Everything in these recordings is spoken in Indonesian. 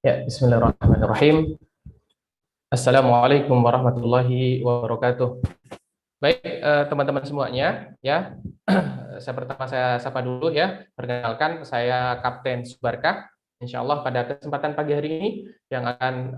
Ya, bismillahirrahmanirrahim. Assalamualaikum warahmatullahi wabarakatuh. Baik, teman-teman semuanya, ya. Saya sapa dulu ya. Perkenalkan, saya Kapten Subarkah. Insya Allah pada kesempatan pagi hari ini yang akan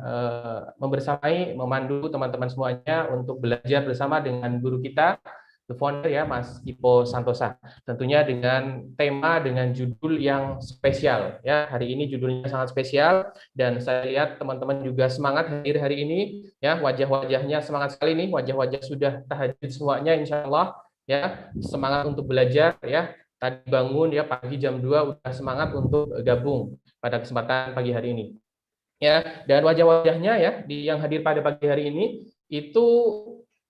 memandu teman-teman semuanya untuk belajar bersama dengan guru kita, the founder ya, Mas Ipo Santosa. Tentunya dengan tema dengan judul yang spesial ya. Hari ini judulnya sangat spesial dan saya lihat teman-teman juga semangat hadir hari ini ya, wajah-wajahnya semangat sekali nih, wajah-wajah sudah tahajud semuanya insya Allah ya, semangat untuk belajar ya. Tadi bangun ya pagi jam 2 udah semangat untuk gabung pada kesempatan pagi hari ini ya. Dan wajah-wajahnya ya yang hadir pada pagi hari ini itu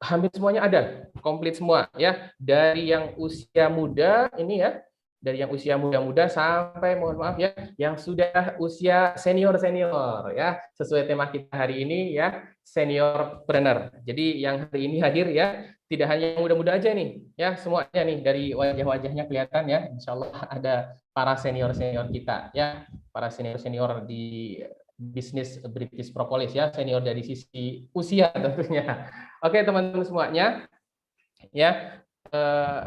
hampir semuanya ada, komplit semua ya, dari yang usia muda ini ya, dari yang usia muda-muda sampai mohon maaf ya yang sudah usia senior-senior ya, sesuai tema kita hari ini ya, seniorpreneur. Jadi yang hari ini hadir ya tidak hanya yang muda-muda aja nih ya, semuanya nih dari wajah-wajahnya kelihatan ya, insya Allah ada para senior-senior kita ya, para senior-senior di bisnis British Propolis ya, senior dari sisi usia tentunya. Oke teman-teman semuanya, ya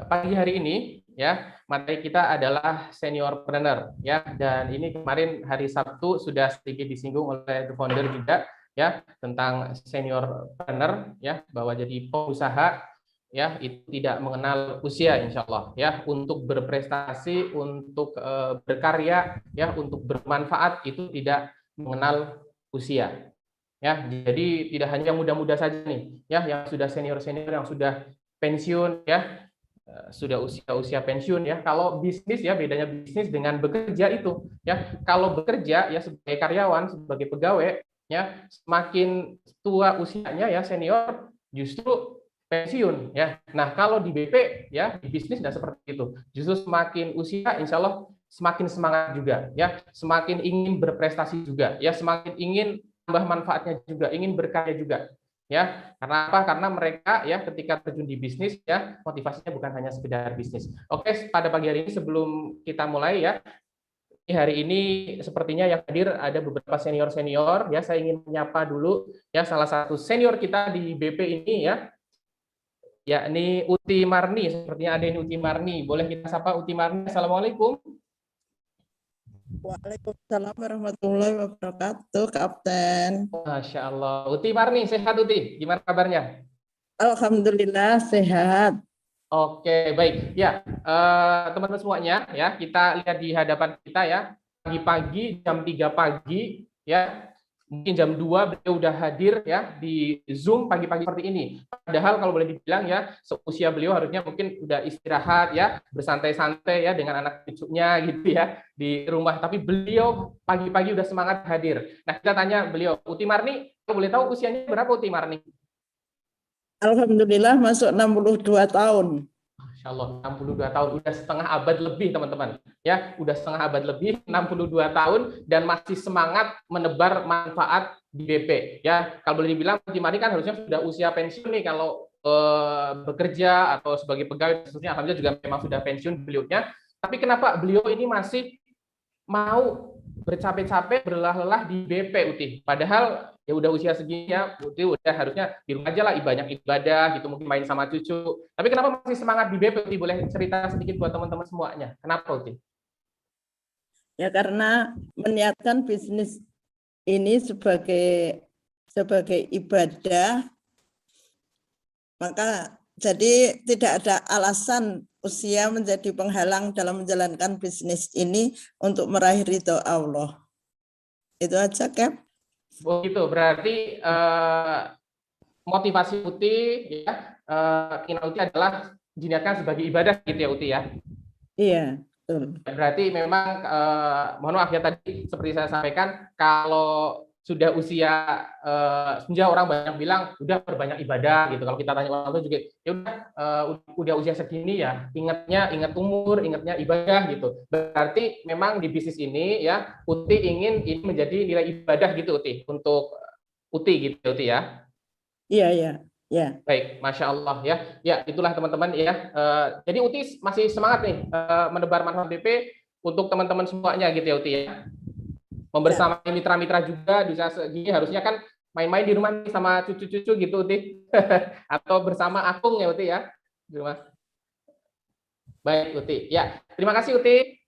pagi hari ini ya materi kita adalah seniorpreneur ya, dan ini kemarin hari Sabtu sudah sedikit disinggung oleh the founder juga ya tentang seniorpreneur ya, bahwa jadi pengusaha ya itu tidak mengenal usia insya Allah ya, untuk berprestasi, untuk berkarya ya, untuk bermanfaat itu tidak mengenal usia ya. Jadi tidak hanya muda-muda saja nih ya, yang sudah senior-senior, yang sudah pensiun ya, sudah usia-usia pensiun ya. Kalau bisnis ya, bedanya bisnis dengan bekerja itu ya. Kalau bekerja ya sebagai karyawan, sebagai pegawai ya, semakin tua usianya ya senior justru pensiun ya. Nah, kalau di BP ya, di bisnis tidak seperti itu. Justru semakin usia insya Allah semakin semangat juga ya, semakin ingin berprestasi juga ya, semakin ingin tambah manfaatnya juga, ingin berkarya juga ya. Karena apa? Karena mereka ya ketika terjun di bisnis ya, motivasinya bukan hanya sekedar bisnis. Oke, pada pagi hari ini sebelum kita mulai ya, hari ini sepertinya yang hadir ada beberapa senior-senior ya. Saya ingin menyapa dulu ya salah satu senior kita di BP ini ya, yakni Uti Marni. Sepertinya ada ini Uti Marni. Boleh kita sapa Uti Marni. Assalamualaikum. Waalaikumsalam warahmatullahi wabarakatuh, Kapten. Masya Allah. Uti Marni, sehat Uti? Gimana kabarnya? Alhamdulillah sehat. Oke, baik. Ya, teman-teman semuanya, ya kita lihat di hadapan kita ya, pagi-pagi jam 3 pagi, ya mungkin jam 2 beliau udah hadir ya di Zoom pagi-pagi seperti ini. Padahal kalau boleh dibilang ya, seusia beliau harusnya mungkin udah istirahat ya, bersantai-santai ya dengan anak cucunya gitu ya di rumah. Tapi beliau pagi-pagi udah semangat hadir. Nah, kita tanya beliau, Uti Marni, kalau boleh tahu usianya berapa Uti Marni? Alhamdulillah masuk 62 tahun. Masya Allah, 62 tahun, udah setengah abad lebih teman-teman. Ya, udah setengah abad lebih, 62 tahun, dan masih semangat menebar manfaat di BP. Ya, kalau boleh dibilang, Timari kan harusnya sudah usia pensiun nih, kalau bekerja atau sebagai pegawai, khususnya alhamdulillah juga memang sudah pensiun beliaunya. Tapi kenapa beliau ini masih mau bercapek-capek berlelah-lelah di BP Uti? Padahal ya udah usia segini ya, Uti udah harusnya di rumah aja lah, banyak ibadah gitu, mungkin main sama cucu. Tapi kenapa masih semangat di BP Uti? Boleh cerita sedikit buat teman-teman semuanya. Kenapa Uti? Ya karena meniatkan bisnis ini sebagai ibadah, maka jadi tidak ada alasan usia menjadi penghalang dalam menjalankan bisnis ini untuk meraih ridho Allah. Itu aja, Cap. Oh gitu, berarti motivasi Uti ya, keinginan Uti adalah diniatkan sebagai ibadah gitu ya Uti ya. Iya, betul. Berarti memang mohon maaf ya tadi seperti saya sampaikan, kalau sudah usia senja orang banyak bilang udah perbanyak ibadah gitu. Kalau kita tanya orang tua juga ya udah usia segini ya ingat umur, ingatnya ibadah gitu. Berarti memang di bisnis ini ya Uti ingin ini menjadi nilai ibadah gitu Uti, untuk Uti gitu Uti ya. Iya, iya, iya. Baik, Masya Allah ya. Ya, itulah teman-teman ya. Jadi Uti masih semangat nih menebar manfaat BP untuk teman-teman semuanya gitu ya Uti ya. membersamai mitra-mitra juga bisa segini, harusnya kan main-main di rumah nih sama cucu-cucu gitu, Uti. Atau bersama Akung ya, Uti ya. Di rumah. Baik, Uti. Ya, terima kasih Uti.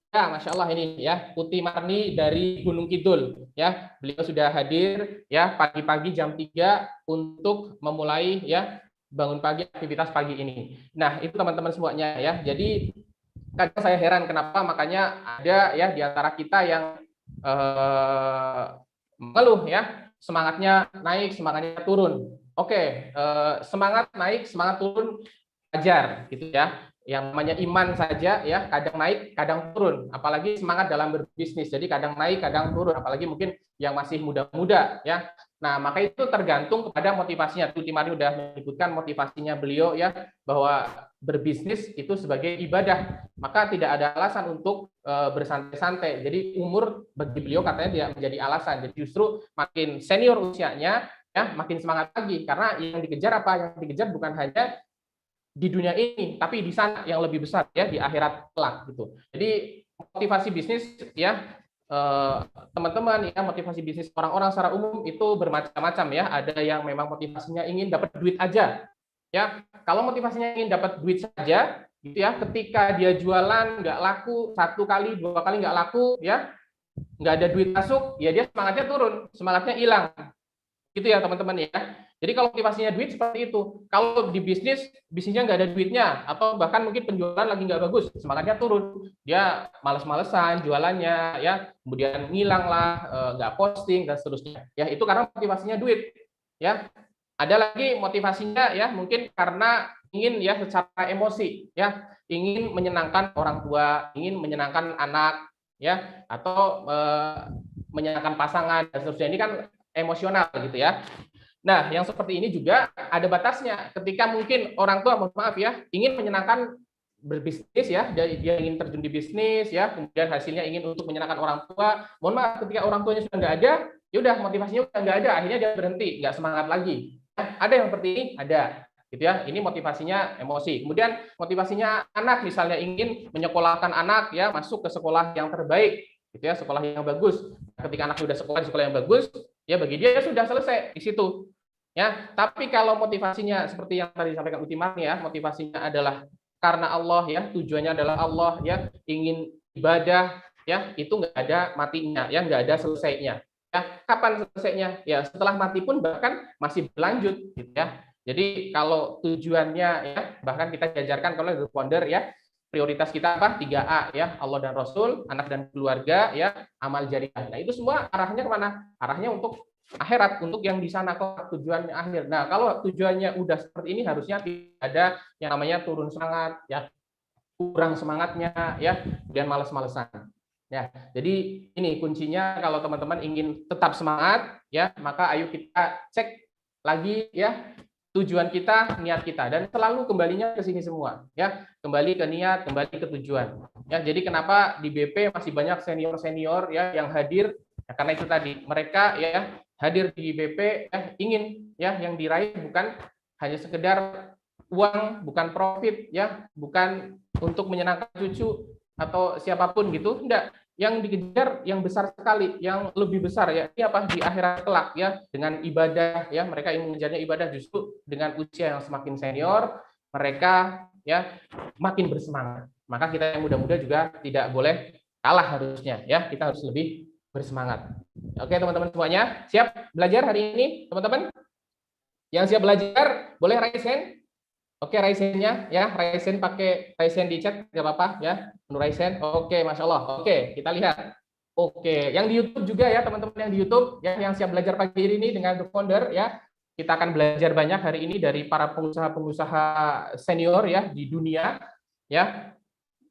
Ya, Masya Allah ini ya, Uti Marni dari Gunung Kidul ya. Beliau sudah hadir ya pagi-pagi jam 3 untuk memulai ya bangun pagi, aktivitas pagi ini. Nah, itu teman-teman semuanya ya. Jadi kadang saya heran kenapa makanya ada ya di antara kita yang mengeluh ya, semangatnya naik, semangatnya turun. Oke, semangat naik, semangat turun wajar gitu ya. Yang namanya iman saja ya, kadang naik, kadang turun. Apalagi semangat dalam berbisnis. Jadi kadang naik, kadang turun. Apalagi mungkin yang masih muda-muda ya. Nah, maka itu tergantung kepada motivasinya. Tuti Mari sudah menyebutkan motivasinya beliau ya, bahwa berbisnis itu sebagai ibadah. Maka tidak ada alasan untuk bersantai-santai. Jadi umur bagi beliau katanya tidak menjadi alasan. Jadi justru makin senior usianya ya, makin semangat lagi. Karena yang dikejar apa? Yang dikejar bukan hanya di dunia ini, tapi di sana yang lebih besar ya, di akhirat kelak gitu. Jadi motivasi bisnis ya teman-teman ya, motivasi bisnis orang-orang secara umum itu bermacam-macam ya. Ada yang memang motivasinya ingin dapat duit aja ya. Kalau motivasinya ingin dapat duit saja gitu ya, ketika dia jualan nggak laku, 1 kali 2 kali nggak laku ya, nggak ada duit masuk ya, dia semangatnya turun, semangatnya hilang gitu ya teman-teman ya. Jadi kalau motivasinya duit seperti itu. Kalau di bisnisnya nggak ada duitnya, atau bahkan mungkin penjualan lagi nggak bagus, semangatnya turun. Dia males-malesan jualannya, ya, kemudian ngilang lah, nggak posting dan seterusnya. Ya itu karena motivasinya duit. Ya, ada lagi motivasinya ya mungkin karena ingin ya secara emosi, ya, ingin menyenangkan orang tua, ingin menyenangkan anak, ya, atau menyenangkan pasangan dan seterusnya. Ini kan emosional gitu ya. Nah, yang seperti ini juga ada batasnya. Ketika mungkin orang tua, mohon maaf ya, ingin menyenangkan berbisnis ya, dia ingin terjun di bisnis ya, kemudian hasilnya ingin untuk menyenangkan orang tua. Mohon maaf, ketika orang tuanya sudah nggak ada, ya udah motivasinya udah nggak ada, akhirnya dia berhenti, nggak semangat lagi. Ada yang seperti ini, ada, gitu ya. Ini motivasinya emosi. Kemudian motivasinya anak, misalnya ingin menyekolahkan anak ya masuk ke sekolah yang terbaik, gitu ya, sekolah yang bagus. Ketika anak sudah sekolah di sekolah yang bagus, ya bagi dia sudah selesai di situ. Ya, tapi kalau motivasinya seperti yang tadi disampaikan Uti Marni ya, motivasinya adalah karena Allah ya, tujuannya adalah Allah ya, ingin ibadah ya, itu nggak ada matinya ya, nggak ada selesainya. Ya, kapan selesainya? Ya setelah mati pun bahkan masih berlanjut gitu ya. Jadi kalau tujuannya ya, bahkan kita diajarkan kalau The Founder ya, prioritas kita apa? 3A ya, Allah dan Rasul, anak dan keluarga ya, amal jariah. Nah, itu semua arahnya kemana? Arahnya untuk akhirat, untuk yang di sana kok tujuannya akhir. Nah, kalau tujuannya udah seperti ini harusnya tidak ada yang namanya turun semangat ya, kurang semangatnya ya, kemudian malas-malesan. Ya, jadi ini kuncinya kalau teman-teman ingin tetap semangat ya, maka ayo kita cek lagi ya tujuan kita, niat kita, dan selalu kembalinya ke sini semua ya, kembali ke niat, kembali ke tujuan. Ya, jadi kenapa di BP masih banyak senior-senior ya yang hadir? Ya, karena itu tadi mereka ya hadir di BP ingin ya yang diraih bukan hanya sekedar uang, bukan profit ya, bukan untuk menyenangkan cucu atau siapapun gitu, enggak. Yang dikejar yang besar sekali, yang lebih besar ya, ini apa, di akhirat kelak ya, dengan ibadah ya, mereka ingin mengejarnya ibadah. Justru dengan usia yang semakin senior, mereka ya makin bersemangat. Maka kita yang muda-muda juga tidak boleh kalah harusnya ya, kita harus lebih bersemangat. Oke teman-teman semuanya, siap belajar hari ini teman-teman? Yang siap belajar boleh raise hand. Oke, raise hand-nya ya, raise hand pakai raise hand di chat nggak apa-apa ya. Raise hand. Oke, Masya Allah. Oke, kita lihat. Oke, yang di YouTube juga ya teman-teman, yang di YouTube ya, yang siap belajar pagi ini dengan The Founder ya. Kita akan belajar banyak hari ini dari para pengusaha-pengusaha senior ya di dunia ya.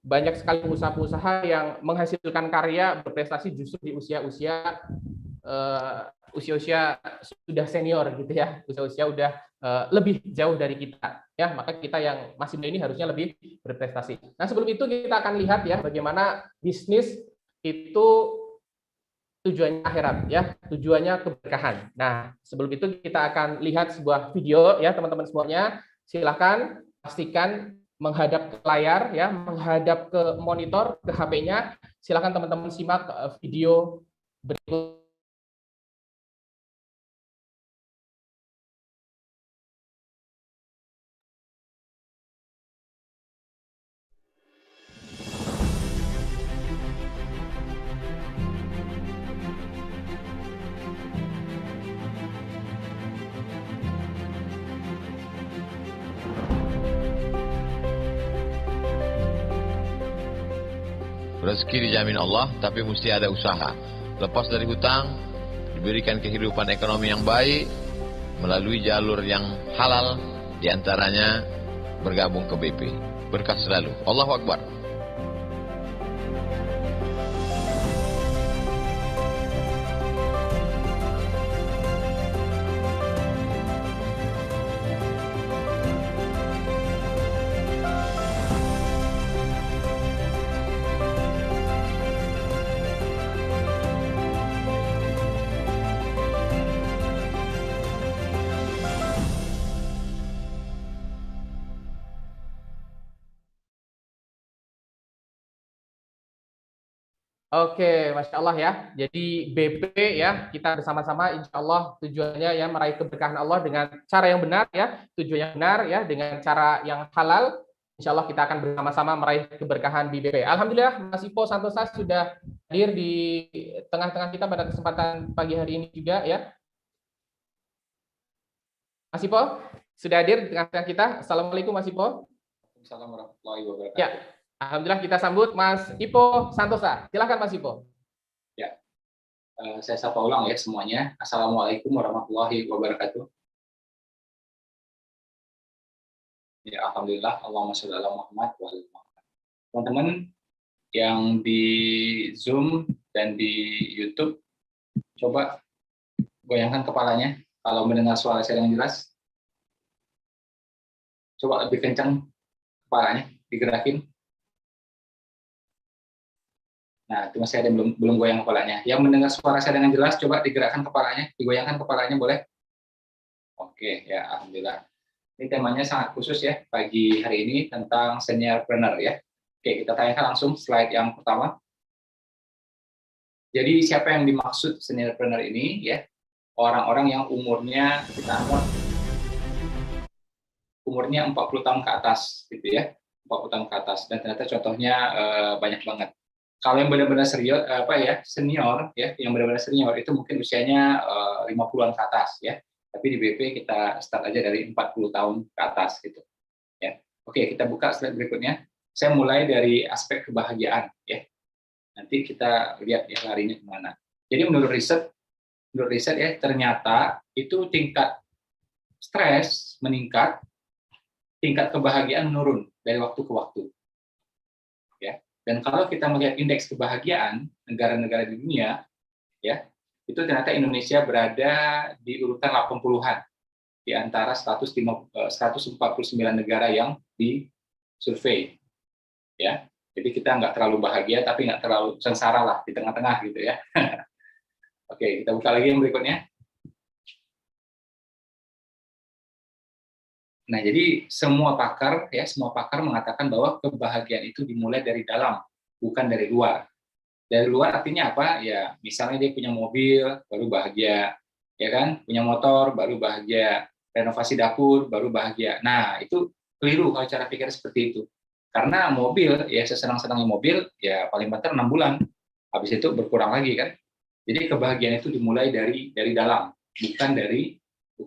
Banyak sekali pengusaha-pengusaha yang menghasilkan karya berprestasi justru di usia-usia usia-usia sudah senior gitu ya, usia-usia udah lebih jauh dari kita ya, maka kita yang masih muda ini harusnya lebih berprestasi. Nah, sebelum itu kita akan lihat ya bagaimana bisnis itu tujuannya akhirat ya, tujuannya keberkahan. Nah, sebelum itu kita akan lihat sebuah video ya teman-teman semuanya. Silakan pastikan menghadap ke layar ya, menghadap ke monitor, ke HP-nya. Silakan teman-teman simak video berikut. Rezeki dijamin Allah, tapi mesti ada usaha. Lepas dari hutang, diberikan kehidupan ekonomi yang baik, melalui jalur yang halal, diantaranya bergabung ke BP. Berkah selalu. Allahu Akbar. Oke, Masya Allah ya. Jadi BP ya, kita bersama-sama insya Allah tujuannya ya meraih keberkahan Allah dengan cara yang benar ya, tujuan yang benar ya, dengan cara yang halal. Insya Allah kita akan bersama-sama meraih keberkahan di BP. Alhamdulillah Mas Ipo Santosa sudah hadir di tengah-tengah kita pada kesempatan pagi hari ini juga ya. Mas Ipo sudah hadir di tengah-tengah kita. Assalamualaikum Mas Ipo. Assalamualaikum warahmatullahi wabarakatuh. Ya. Alhamdulillah kita sambut Mas Ipo Santosa. Silakan Mas Ipo. Ya, saya sapa ulang ya semuanya. Assalamualaikum warahmatullahi wabarakatuh. Ya, alhamdulillah. Allahumma sholli ala Muhammad wa ala Muhammad. Teman-teman yang di Zoom dan di YouTube, coba goyangkan kepalanya. Kalau mendengar suara saya dengan jelas, coba lebih kencang kepalanya, digerakin. Nah, itu masih ada yang belum goyang kepalanya. Yang mendengar suara saya dengan jelas, coba digerakkan kepalanya, digoyangkan kepalanya, boleh? Oke, ya, alhamdulillah. Ini temanya sangat khusus ya, pagi hari ini tentang seniorpreneur ya. Oke, kita tanyakan langsung slide yang pertama. Jadi, siapa yang dimaksud seniorpreneur ini ya? Orang-orang yang umurnya, kita anggap, umurnya 40 tahun ke atas, gitu ya. 40 tahun ke atas, dan ternyata contohnya banyak banget. Kalau yang benar-benar senior ya, yang benar-benar senior itu mungkin usianya 50-an ke atas ya. Tapi di BP kita start aja dari 40 tahun ke atas gitu. Ya. Oke, kita buka slide berikutnya. Saya mulai dari aspek kebahagiaan ya. Nanti kita lihat ya larinya kemana. Jadi menurut riset ya ternyata itu tingkat stres meningkat, tingkat kebahagiaan menurun dari waktu ke waktu. Ya. Dan kalau kita melihat indeks kebahagiaan negara-negara di dunia, ya, itu ternyata Indonesia berada di urutan 80-an di antara 149 negara yang disurvei. Ya, jadi kita nggak terlalu bahagia, tapi nggak terlalu sengsara lah di tengah-tengah gitu ya. Oke, kita buka lagi yang berikutnya. Nah, jadi semua pakar mengatakan bahwa kebahagiaan itu dimulai dari dalam, bukan dari luar. Dari luar artinya apa? Ya, misalnya dia punya mobil, baru bahagia, ya kan? Punya motor, baru bahagia. Renovasi dapur, baru bahagia. Nah, itu keliru kalau cara pikir seperti itu. Karena mobil, ya sesenang-senangnya mobil, ya paling banter 6 bulan. Habis itu berkurang lagi kan? Jadi kebahagiaan itu dimulai dari dalam, bukan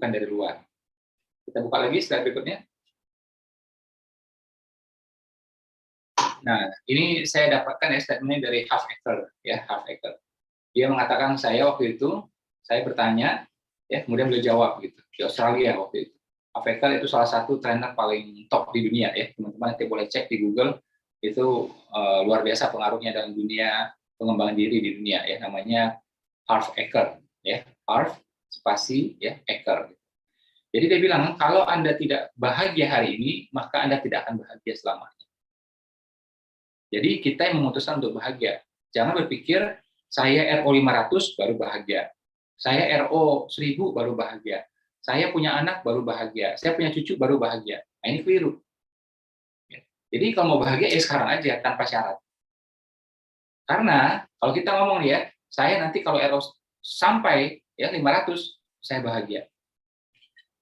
dari luar. Kita buka lagi slide berikutnya. Nah, ini saya dapatkan ya statement dari Half Acre ya, Half Acre. Dia mengatakan saya waktu itu saya bertanya ya, kemudian beliau jawab gitu. Di Australia waktu itu. Half Acre itu salah satu trainer paling top di dunia ya. Teman-teman nanti boleh cek di Google. Itu luar biasa pengaruhnya dalam dunia pengembangan diri di dunia ya, namanya Half Acre ya. Half spasi ya, Acre. Jadi dia bilang, kalau Anda tidak bahagia hari ini, maka Anda tidak akan bahagia selamanya. Jadi kita yang memutuskan untuk bahagia. Jangan berpikir, saya RO 500 baru bahagia. Saya RO 1000 baru bahagia. Saya punya anak baru bahagia. Saya punya cucu baru bahagia. Nah, ini keliru. Jadi kalau mau bahagia, ya sekarang aja, tanpa syarat. Karena kalau kita ngomong ya, saya nanti kalau RO sampai ya 500, saya bahagia.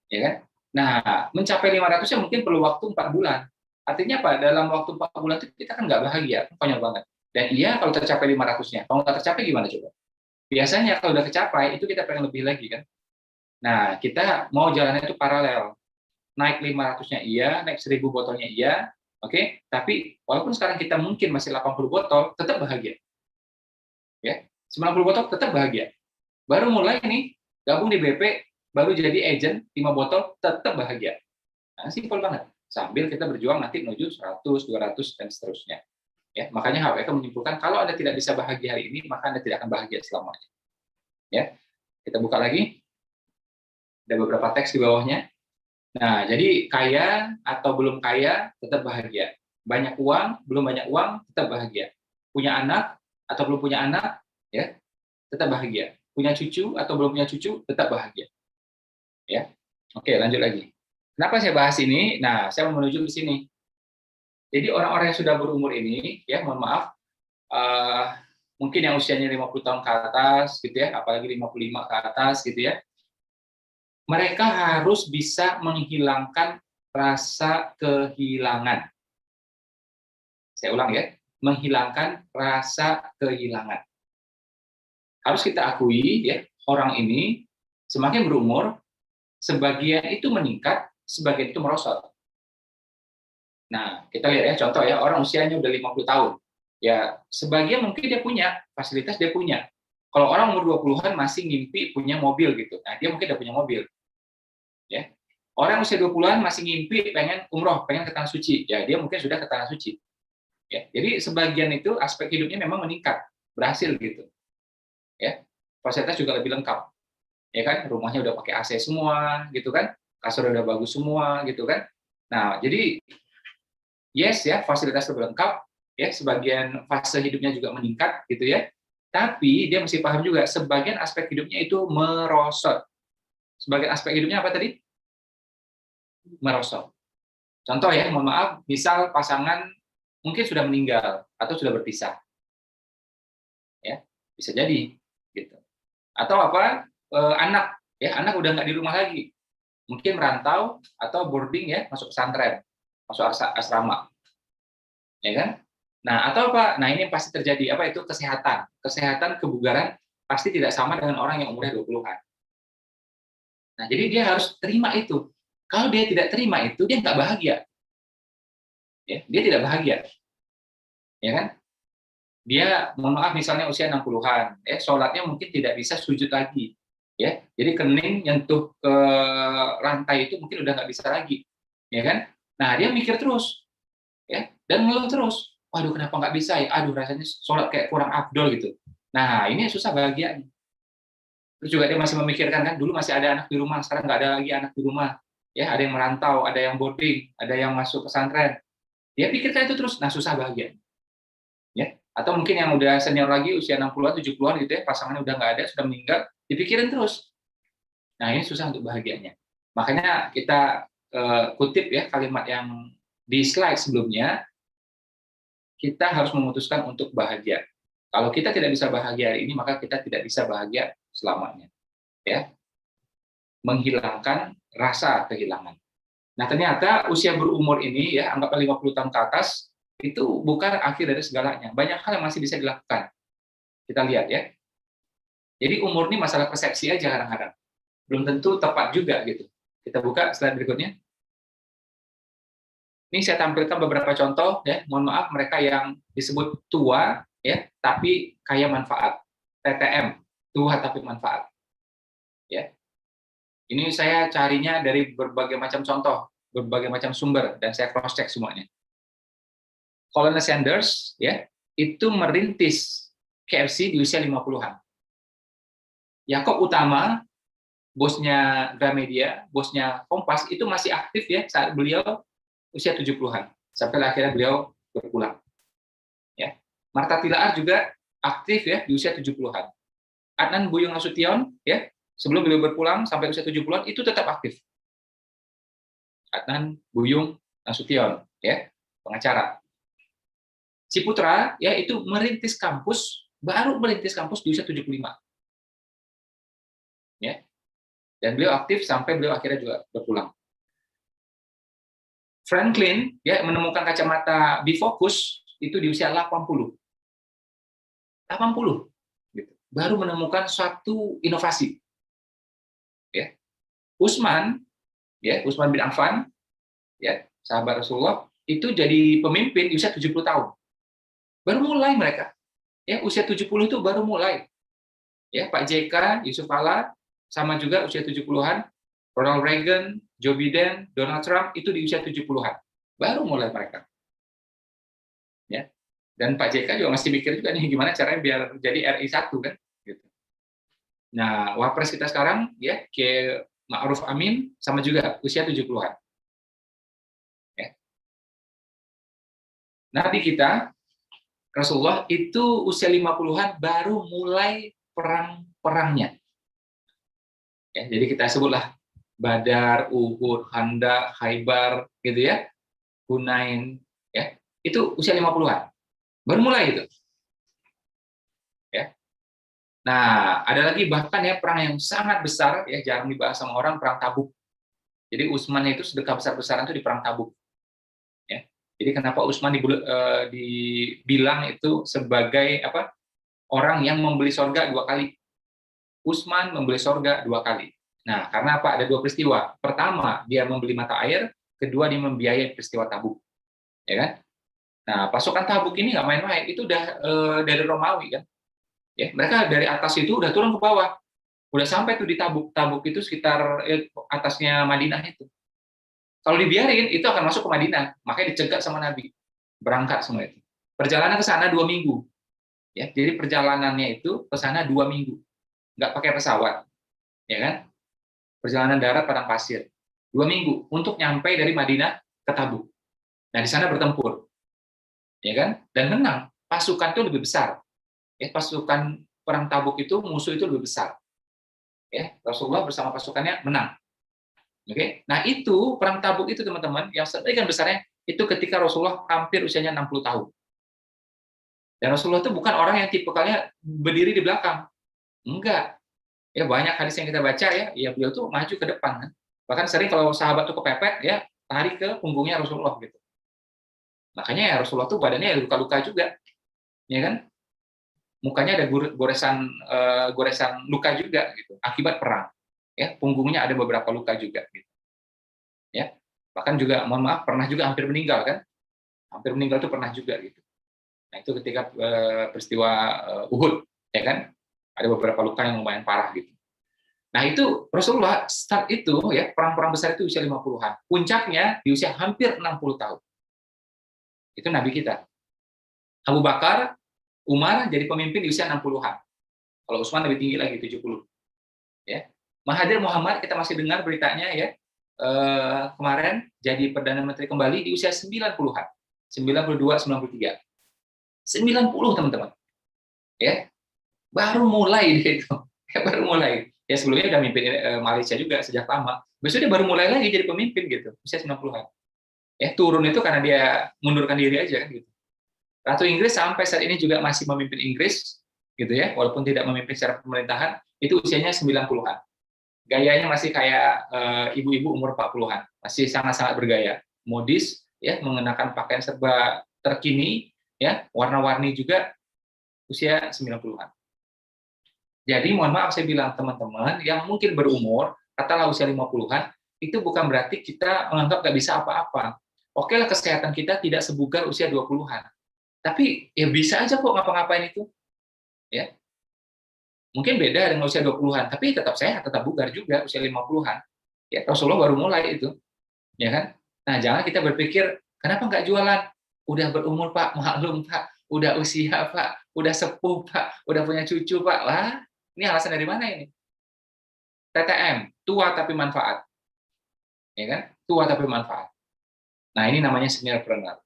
Ya kan? Nah, mencapai 500 ya mungkin perlu waktu 4 bulan. Artinya apa? Dalam waktu 4 bulan itu kita kan nggak bahagia, konyol banget. Dan iya kalau tercapai 500-nya, kalau nggak tercapai gimana coba? Biasanya kalau udah tercapai, itu kita pengen lebih lagi kan. Nah, kita mau jalannya itu paralel. Naik 500-nya iya, naik 1000 botolnya iya, oke? Tapi walaupun sekarang kita mungkin masih 80 botol, tetap bahagia. Ya, 90 botol tetap bahagia. Baru mulai nih, gabung di BP, baru jadi agent 5 botol, tetap bahagia. Nah, simpel banget. Sambil kita berjuang nanti menuju 100, 200, dan seterusnya. Ya, makanya HWK menyimpulkan, kalau Anda tidak bisa bahagia hari ini, maka Anda tidak akan bahagia selamanya. Ya, kita buka lagi. Ada beberapa teks di bawahnya. Nah, jadi kaya atau belum kaya, tetap bahagia. Banyak uang, belum banyak uang, tetap bahagia. Punya anak atau belum punya anak, ya, tetap bahagia. Punya cucu atau belum punya cucu, tetap bahagia. Ya, oke, lanjut lagi. Kenapa saya bahas ini? Nah, saya mau menuju ke sini. Jadi orang-orang yang sudah berumur ini, ya, mohon maaf, mungkin yang usianya 50 tahun ke atas, gitu ya, apalagi 55 ke atas, gitu ya, mereka harus bisa menghilangkan rasa kehilangan. Saya ulang ya, menghilangkan rasa kehilangan. Harus kita akui, ya, orang ini semakin berumur, sebagian itu meningkat, sebagian itu merosot. Nah, kita lihat ya, contoh ya, orang usianya udah 50 tahun. Ya, sebagian mungkin dia punya, fasilitas dia punya. Kalau orang umur 20-an masih ngimpi punya mobil gitu. Nah, dia mungkin udah punya mobil. Ya. Orang usia 20-an masih ngimpi pengen umroh, pengen ke tanah suci. Ya, dia mungkin sudah ke tanah suci. Ya, jadi sebagian itu aspek hidupnya memang meningkat, berhasil gitu. Ya. Fasilitas juga lebih lengkap. Ya kan, rumahnya udah pakai AC semua gitu kan. Kasur udah bagus semua gitu kan. Nah, jadi yes ya, fasilitas lebih lengkap, ya, sebagian fase hidupnya juga meningkat gitu ya. Tapi dia mesti paham juga sebagian aspek hidupnya itu merosot. Sebagian aspek hidupnya apa tadi? Merosot. Contoh ya, mohon maaf, misal pasangan mungkin sudah meninggal atau sudah berpisah. Ya, bisa jadi gitu. Atau apa? Anak, ya, anak udah nggak di rumah lagi. Mungkin merantau atau boarding ya, masuk pesantren, masuk asrama. Ya kan? Nah, atau apa? Nah, ini pasti terjadi apa itu kesehatan. Kesehatan kebugaran pasti tidak sama dengan orang yang umurnya 20-an. Nah, jadi dia harus terima itu. Kalau dia tidak terima itu, dia nggak bahagia. Ya, dia tidak bahagia. Ya kan? Dia, mohon maaf, misalnya usia 60-an, ya, sholatnya mungkin tidak bisa sujud lagi. Ya, jadi kening nyentuh ke lantai itu mungkin udah nggak bisa lagi. Ya kan? Nah, dia mikir terus. Ya, dan ngeluh terus. Waduh, kenapa nggak bisa ya? Aduh, rasanya sholat kayak kurang afdol gitu. Nah, ini susah bahagianya. Terus juga dia masih memikirkan kan, dulu masih ada anak di rumah, sekarang nggak ada lagi anak di rumah. Ya, ada yang merantau, ada yang boarding, ada yang masuk pesantren. Dia pikirkan itu terus, nah susah bahagia. Ya, atau mungkin yang udah senior lagi, usia 60-an, 70-an gitu ya, pasangannya udah nggak ada, sudah meninggal, dipikirin terus. Nah, ini susah untuk bahagianya. Makanya kita kutip ya kalimat yang di slide sebelumnya, kita harus memutuskan untuk bahagia. Kalau kita tidak bisa bahagia hari ini, maka kita tidak bisa bahagia selamanya. Ya, menghilangkan rasa kehilangan. Nah, ternyata usia berumur ini ya, anggaplah 50 tahun ke atas, itu bukan akhir dari segalanya. Banyak hal yang masih bisa dilakukan. Kita lihat ya. Jadi umur ini masalah persepsi aja kadang-kadang. Belum tentu tepat juga gitu. Kita buka slide berikutnya. Ini saya tampilkan beberapa contoh ya. Mohon maaf, mereka yang disebut tua ya, tapi kaya manfaat. TTM, tua tapi manfaat. Ya. Ini saya carinya dari berbagai macam contoh, berbagai macam sumber, dan saya cross check semuanya. Colonel Sanders ya, itu merintis KFC di usia 50-an. Yakob Utama, bosnya Gramedia, bosnya Kompas, itu masih aktif ya saat beliau usia 70-an, sampai akhirnya beliau berpulang. Ya. Martha Tilaar juga aktif ya di usia 70-an. Adnan Buyung Nasution ya, sebelum beliau berpulang sampai usia 70-an itu tetap aktif. Adnan Buyung Nasution ya, pengacara. Ciputra ya itu merintis kampus baru merintis kampus di usia 75. Ya. Dan beliau aktif sampai beliau akhirnya juga berpulang. Franklin ya menemukan kacamata bifokus itu di usia 80. 80 gitu. Baru menemukan suatu inovasi. Ya. Utsman bin Affan ya, sahabat Rasulullah itu jadi pemimpin di usia 70 tahun. Baru mulai mereka. Ya, usia 70 itu baru mulai. Ya, Pak JK, Yusuf Kala sama juga usia 70-an, Ronald Reagan, Joe Biden, Donald Trump itu di usia 70-an. Baru mulai mereka. Ya. Dan Pak JK juga masih mikir juga nih gimana caranya biar jadi RI1 kan gitu. Nah, Wapres kita sekarang ya Kiai Ma'ruf Amin sama juga usia 70-an. Ya. Nabi kita Rasulullah itu usia 50-an baru mulai perang-perangnya. Ya, jadi kita sebutlah Badar, Uhud, Khandaq, Khaybar, gitu ya, Hunain, ya, itu usia 50-an, baru mulai itu. Ya. Nah, ada lagi bahkan ya perang yang sangat besar, ya jarang dibahas sama orang, perang Tabuk. Jadi Utsman itu sedekah besar-besaran itu di perang Tabuk. Ya. Jadi kenapa Utsman dibilang itu sebagai apa? Orang yang membeli surga 2 kali. Utsman membeli surga 2 kali. Nah, karena apa? Ada 2 peristiwa. Pertama, dia membeli mata air. Kedua, dia membiayai peristiwa Tabuk. Ya kan? Nah, pasukan Tabuk ini nggak main-main. Itu udah dari Romawi kan. Ya, mereka dari atas itu udah turun ke bawah. Udah sampai tuh di Tabuk. Tabuk itu sekitar atasnya Madinah itu. Kalau dibiarin, itu akan masuk ke Madinah. Makanya dicegat sama Nabi. Berangkat semua itu. Perjalanan ke sana 2 minggu. Ya, jadi perjalanannya itu ke sana 2 minggu. Nggak pakai pesawat, ya kan? Perjalanan darat padang pasir, 2 minggu untuk nyampe dari Madinah ke Tabuk. Nah, di sana bertempur, ya kan? Dan menang. Pasukan itu lebih besar. Ya, pasukan perang Tabuk itu musuh itu lebih besar. Ya, Rasulullah bersama pasukannya menang. Oke. Nah, itu perang Tabuk itu teman-teman yang sedemikian besarnya itu ketika Rasulullah hampir usianya 60 tahun. Dan Rasulullah itu bukan orang yang tipikalnya berdiri di belakang. Enggak. Ya banyak hadis yang kita baca ya beliau tuh maju ke depan kan. Bahkan sering kalau sahabat tuh kepepet ya lari ke punggungnya Rasulullah gitu. Makanya ya Rasulullah tuh badannya ya luka-luka juga. Ya kan? Mukanya ada goresan luka juga gitu akibat perang. Ya, punggungnya ada beberapa luka juga gitu. Ya. Bahkan juga mohon maaf pernah juga hampir meninggal kan. Hampir meninggal tuh pernah juga gitu. Nah, itu ketika peristiwa Uhud ya kan. Ada beberapa luka yang lumayan parah gitu. Nah, itu Rasulullah start itu ya, perang-perang besar itu usia 50-an. Puncaknya di usia hampir 60 tahun. Itu Nabi kita. Abu Bakar, Umar jadi pemimpin di usia 60-an. Kalau Utsman lebih tinggi lagi 70. Ya. Mahathir Muhammad kita masih dengar beritanya ya. Kemarin jadi Perdana Menteri kembali di usia 90-an. 92, 93. 90 teman-teman. Ya. Baru mulai dia itu, baru mulai. Ya sebelumnya udah mimpin Malaysia juga sejak lama. Besok dia baru mulai lagi jadi pemimpin gitu, usia 90-an. Ya turun itu karena dia mundurkan diri aja kan gitu. Ratu Inggris sampai saat ini juga masih memimpin Inggris gitu ya, walaupun tidak memimpin secara pemerintahan, itu usianya 90-an. Gayanya masih kayak ibu-ibu umur 40-an, masih sangat-sangat bergaya. Modis ya, mengenakan pakaian serba terkini ya, warna-warni juga usia 90-an. Jadi mohon maaf saya bilang teman-teman yang mungkin berumur, katakanlah usia 50-an, itu bukan berarti kita menganggap nggak bisa apa-apa. Oke lah kesehatan kita tidak sebugar usia 20-an. Tapi ya bisa aja kok ngapa-ngapain itu. Ya. Mungkin beda dengan usia 20-an, tapi tetap sehat, tetap bugar juga usia 50-an. Ya, Rasulullah baru mulai itu. Ya kan? Nah, jangan kita berpikir, kenapa nggak jualan? Udah berumur Pak, maklum Pak, udah usia Pak, udah sepuh Pak, udah punya cucu Pak. Wah, ini alasan dari mana ini? TTM, tua tapi manfaat. Ya kan? Tua tapi manfaat. Nah, ini namanya seniorpreneur.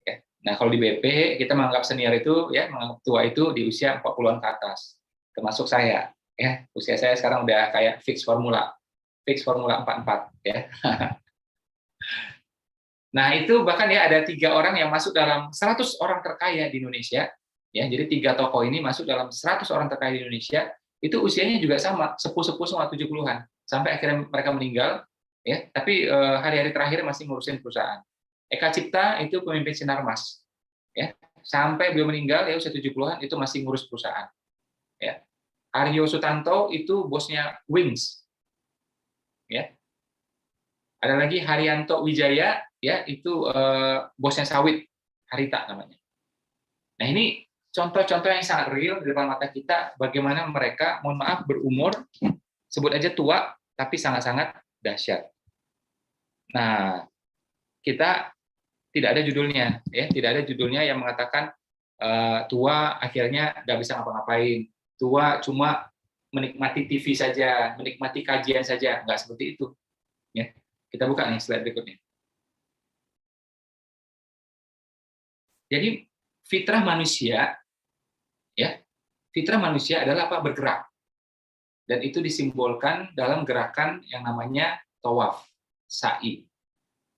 Ya. Nah, kalau di BP kita menganggap senior itu ya, menganggap tua itu di usia 40-an ke atas. Termasuk saya, ya. Usia saya sekarang udah kayak fix formula 44 ya. Nah, itu bahkan ya ada 3 orang yang masuk dalam 100 orang terkaya di Indonesia Ya, jadi 3 tokoh ini masuk dalam 100 orang terkaya di Indonesia, itu usianya juga sama, sepuh-sepuh semua 70-an. Sampai akhirnya mereka meninggal, ya, tapi hari-hari terakhir masih ngurusin perusahaan. Eka Cipta itu pemimpin Sinarmas. Ya, sampai beliau meninggal ya usia 70-an itu masih ngurus perusahaan. Ya. Aryo Sutanto itu bosnya Wings. Ya. Ada lagi Haryanto Wijaya, ya itu bosnya Sawit, Harita namanya. Nah, ini contoh-contoh yang sangat real di depan mata kita, bagaimana mereka, mohon maaf, berumur, sebut aja tua, tapi sangat-sangat dahsyat. Nah, kita tidak ada judulnya, ya, tidak ada judulnya yang mengatakan tua akhirnya nggak bisa ngapa-ngapain, tua cuma menikmati TV saja, menikmati kajian saja, nggak seperti itu. Ya, kita buka nih slide berikutnya. Jadi fitrah manusia, ya, fitrah manusia adalah apa? Bergerak. Dan itu disimbolkan dalam gerakan yang namanya tawaf, sa'i.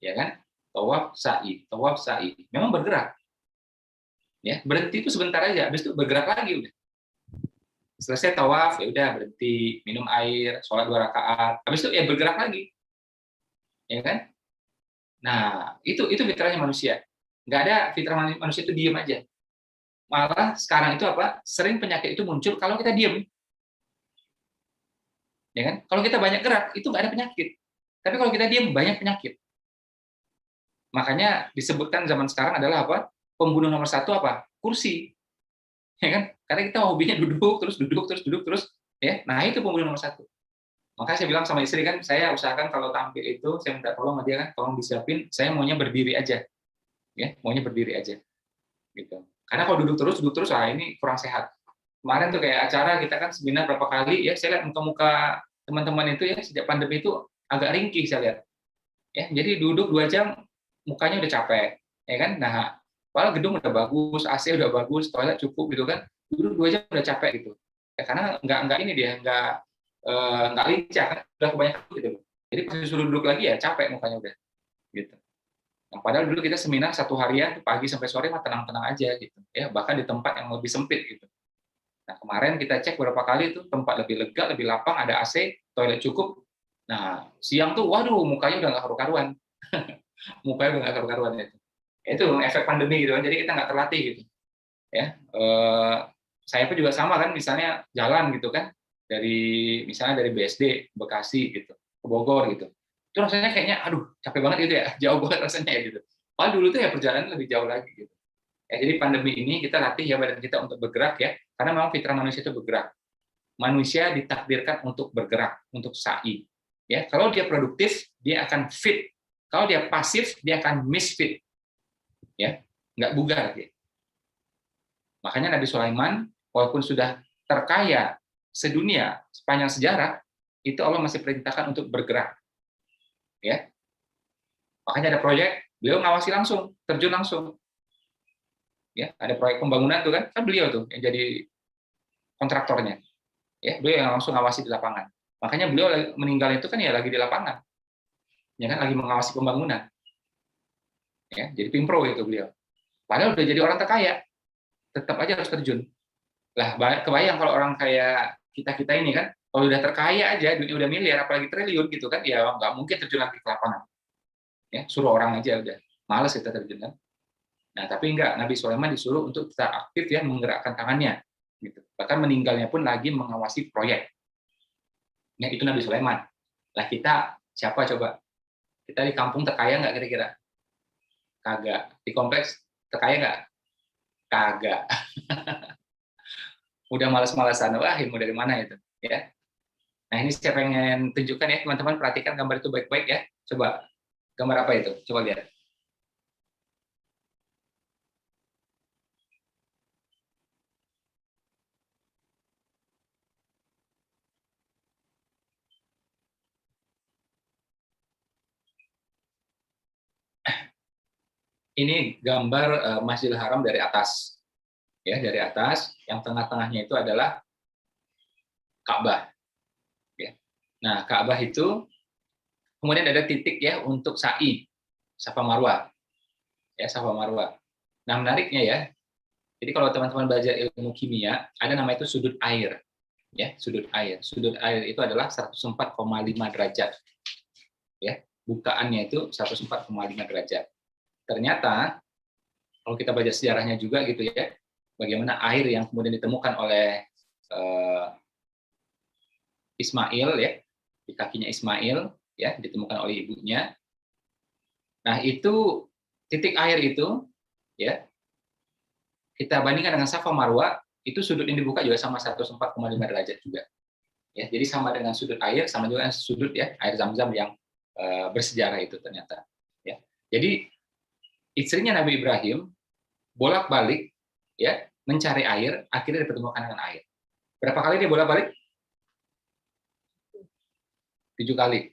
Ya kan? Tawaf, sa'i, tawaf, sa'i. Memang bergerak. Ya, berhenti itu sebentar aja, habis itu bergerak lagi udah. Selesai tawaf, ya udah berhenti, minum air, sholat 2 rakaat, habis itu ya bergerak lagi. Ya kan? Nah, itu fitrahnya manusia. Nggak ada fitrah manusia itu diem aja. Malah sekarang itu apa? Sering penyakit itu muncul kalau kita diem. Ya kan? Kalau kita banyak gerak, itu nggak ada penyakit. Tapi kalau kita diem, banyak penyakit. Makanya disebutkan zaman sekarang adalah apa? Pembunuh nomor 1 apa? Kursi. Ya kan? Karena kita hobinya duduk terus, ya. Nah, itu pembunuh nomor 1. Makanya saya bilang sama istri kan, saya usahakan kalau tampil itu, saya minta tolong sama dia kan, tolong disiapin, saya maunya berdiri aja. Ya, maunya berdiri aja. Gitu. Karena kalau duduk terus, ini kurang sehat. Kemarin tuh kayak acara kita kan seminar berapa kali ya, saya lihat muka-muka teman-teman itu ya sejak pandemi itu agak ringkih saya lihat. Ya, jadi duduk 2 jam mukanya udah capek, ya kan? Nah, padahal gedung udah bagus, AC udah bagus, toilet cukup gitu kan. Duduk 2 jam udah capek gitu. Ya, karena nggak ini dia, nggak lincah kan, udah kebanyakan gitu. Jadi pas disuruh duduk lagi ya capek mukanya udah. Gitu. Nah, padahal dulu kita seminar 1 harian pagi sampai sore mah tenang-tenang aja gitu. Ya, bahkan di tempat yang lebih sempit gitu. Nah, kemarin kita cek beberapa kali itu tempat lebih lega, lebih lapang, ada AC, toilet cukup. Nah, siang tuh waduh mukanya udah nggak karu-karuan. Mukanya udah nggak karu-karuan itu. Itu efek pandemi gitu kan. Jadi kita nggak terlatih gitu. Ya, saya pun juga sama kan, misalnya jalan gitu kan, misalnya dari BSD Bekasi gitu ke Bogor gitu. Itu rasanya kayaknya aduh capek banget gitu ya, jauh banget rasanya ya gitu. Padahal dulu tuh ya perjalanan lebih jauh lagi gitu. Ya, jadi pandemi ini kita latih ya badan kita untuk bergerak ya, karena memang fitrah manusia itu bergerak. Manusia ditakdirkan untuk bergerak, untuk sa'i. Ya, kalau dia produktif, dia akan fit. Kalau dia pasif, dia akan misfit. Ya, nggak bugar gitu. Makanya Nabi Sulaiman walaupun sudah terkaya sedunia sepanjang sejarah, itu Allah masih perintahkan untuk bergerak. Ya. Makanya ada proyek, beliau ngawasi langsung, terjun langsung. Ya, ada proyek pembangunan tuh kan beliau tuh yang jadi kontraktornya. Ya, beliau yang langsung ngawasi di lapangan. Makanya beliau meninggal itu kan ya lagi di lapangan. Ya kan lagi mengawasi pembangunan. Ya, jadi pimpro itu beliau. Padahal udah jadi orang terkaya, tetap aja harus terjun. Lah, kebayang kalau orang kayak kita ini kan, kalau udah terkaya aja, dunia udah miliar, apalagi triliun gitu kan, ya nggak mungkin terjun lagi ke lapangan. Ya, suruh orang aja udah, malas kita terjun kan. Nah, tapi enggak, Nabi Sulaiman disuruh untuk kita aktif ya menggerakkan tangannya. Gitu. Bahkan meninggalnya pun lagi mengawasi proyek. Ya, itu Nabi Sulaiman. Lah kita siapa coba? Kita di kampung terkaya nggak kira-kira? Kagak. Di kompleks terkaya nggak? Kagak. Udah malas-malasan, wah ilmu dari mana itu? Ya. Nah, ini saya pengen tunjukkan ya, teman-teman perhatikan gambar itu baik-baik ya. Coba, gambar apa itu? Coba lihat. Ini gambar Masjidil Haram dari atas. Ya, dari atas, yang tengah-tengahnya itu adalah Ka'bah. Ya. Nah, Ka'bah itu kemudian ada titik ya untuk sa'i, Safa Marwah. Ya, Safa Marwah. Nah, menariknya ya, Jadi kalau teman-teman belajar ilmu kimia, ada nama itu sudut air. Ya, sudut air. Sudut air itu adalah 104,5 derajat. Ya, bukaannya itu 104,5 derajat. Ternyata kalau kita belajar sejarahnya juga gitu ya, bagaimana air yang kemudian ditemukan oleh Ismail ya, di kakinya Ismail ya, ditemukan oleh ibunya. Nah, itu titik air itu ya, kita bandingkan dengan Safa Marwa, itu sudut yang dibuka juga sama 104,5 derajat juga. Ya, jadi sama dengan sudut air, sama juga dengan sudut ya air Zam-Zam yang bersejarah itu ternyata. Ya, jadi istrinya Nabi Ibrahim bolak-balik ya mencari air, akhirnya dipertemukan dengan air. Berapa kali dia bolak-balik? 7 kali.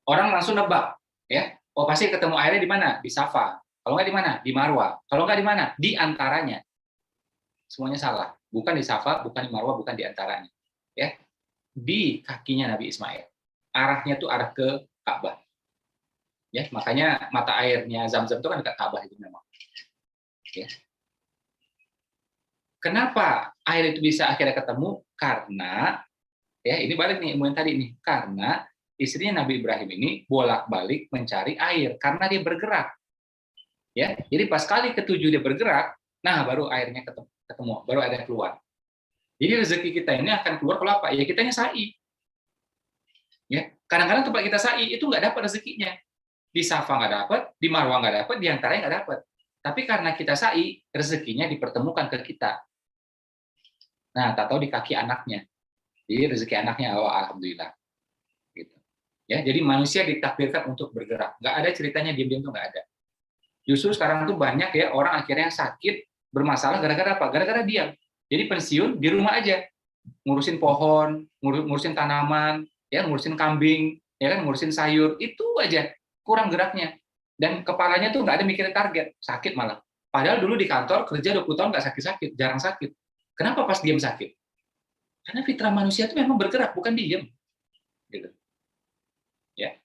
Orang langsung nebak, ya. Oh, pasti ketemu airnya di mana? Di Safa. Kalau nggak di mana? Di Marwa. Kalau nggak di mana? Di antaranya. Semuanya salah. Bukan di Safa, bukan di Marwa, bukan di antaranya. Ya. Di kakinya Nabi Ismail. Arahnya tuh arah ke Ka'bah. Ya, makanya mata airnya Zam-Zam itu kan dekat Ka'bah itu memang. Ya. Kenapa air itu bisa akhirnya ketemu? Karena ya ini balik nih ilmu yang tadi nih, karena istrinya Nabi Ibrahim ini bolak-balik mencari air karena dia bergerak. Ya, jadi pas kali ketujuh dia bergerak, nah baru airnya ketemu, baru airnya keluar. Jadi rezeki kita ini akan keluar kalau apa? Ya kitanya sa'i. Ya, kadang-kadang tempat kita sa'i itu nggak dapat rezekinya. Di Safa nggak dapat, di Marwa nggak dapat, di antaranya nggak dapat. Tapi karena kita sa'i, rezekinya dipertemukan ke kita. Nah, tak tahu di kaki anaknya. Jadi rezeki anaknya, oh, alhamdulillah. Gitu. Ya, jadi manusia ditakdirkan untuk bergerak. Nggak ada ceritanya diam-diam tuh nggak ada. Justru sekarang tuh banyak ya orang akhirnya sakit bermasalah gara-gara apa? Gara-gara diam. Jadi pensiun di rumah aja, ngurusin pohon, ngurusin tanaman, ya ngurusin kambing, ya kan ngurusin sayur, itu aja kurang geraknya. Dan kepalanya tuh nggak ada mikirin target, sakit malah. Padahal dulu di kantor kerja 20 tahun nggak sakit-sakit, jarang sakit. Kenapa pas diam sakit? Karena fitrah manusia itu memang bergerak, bukan diam. Gitu. Ya.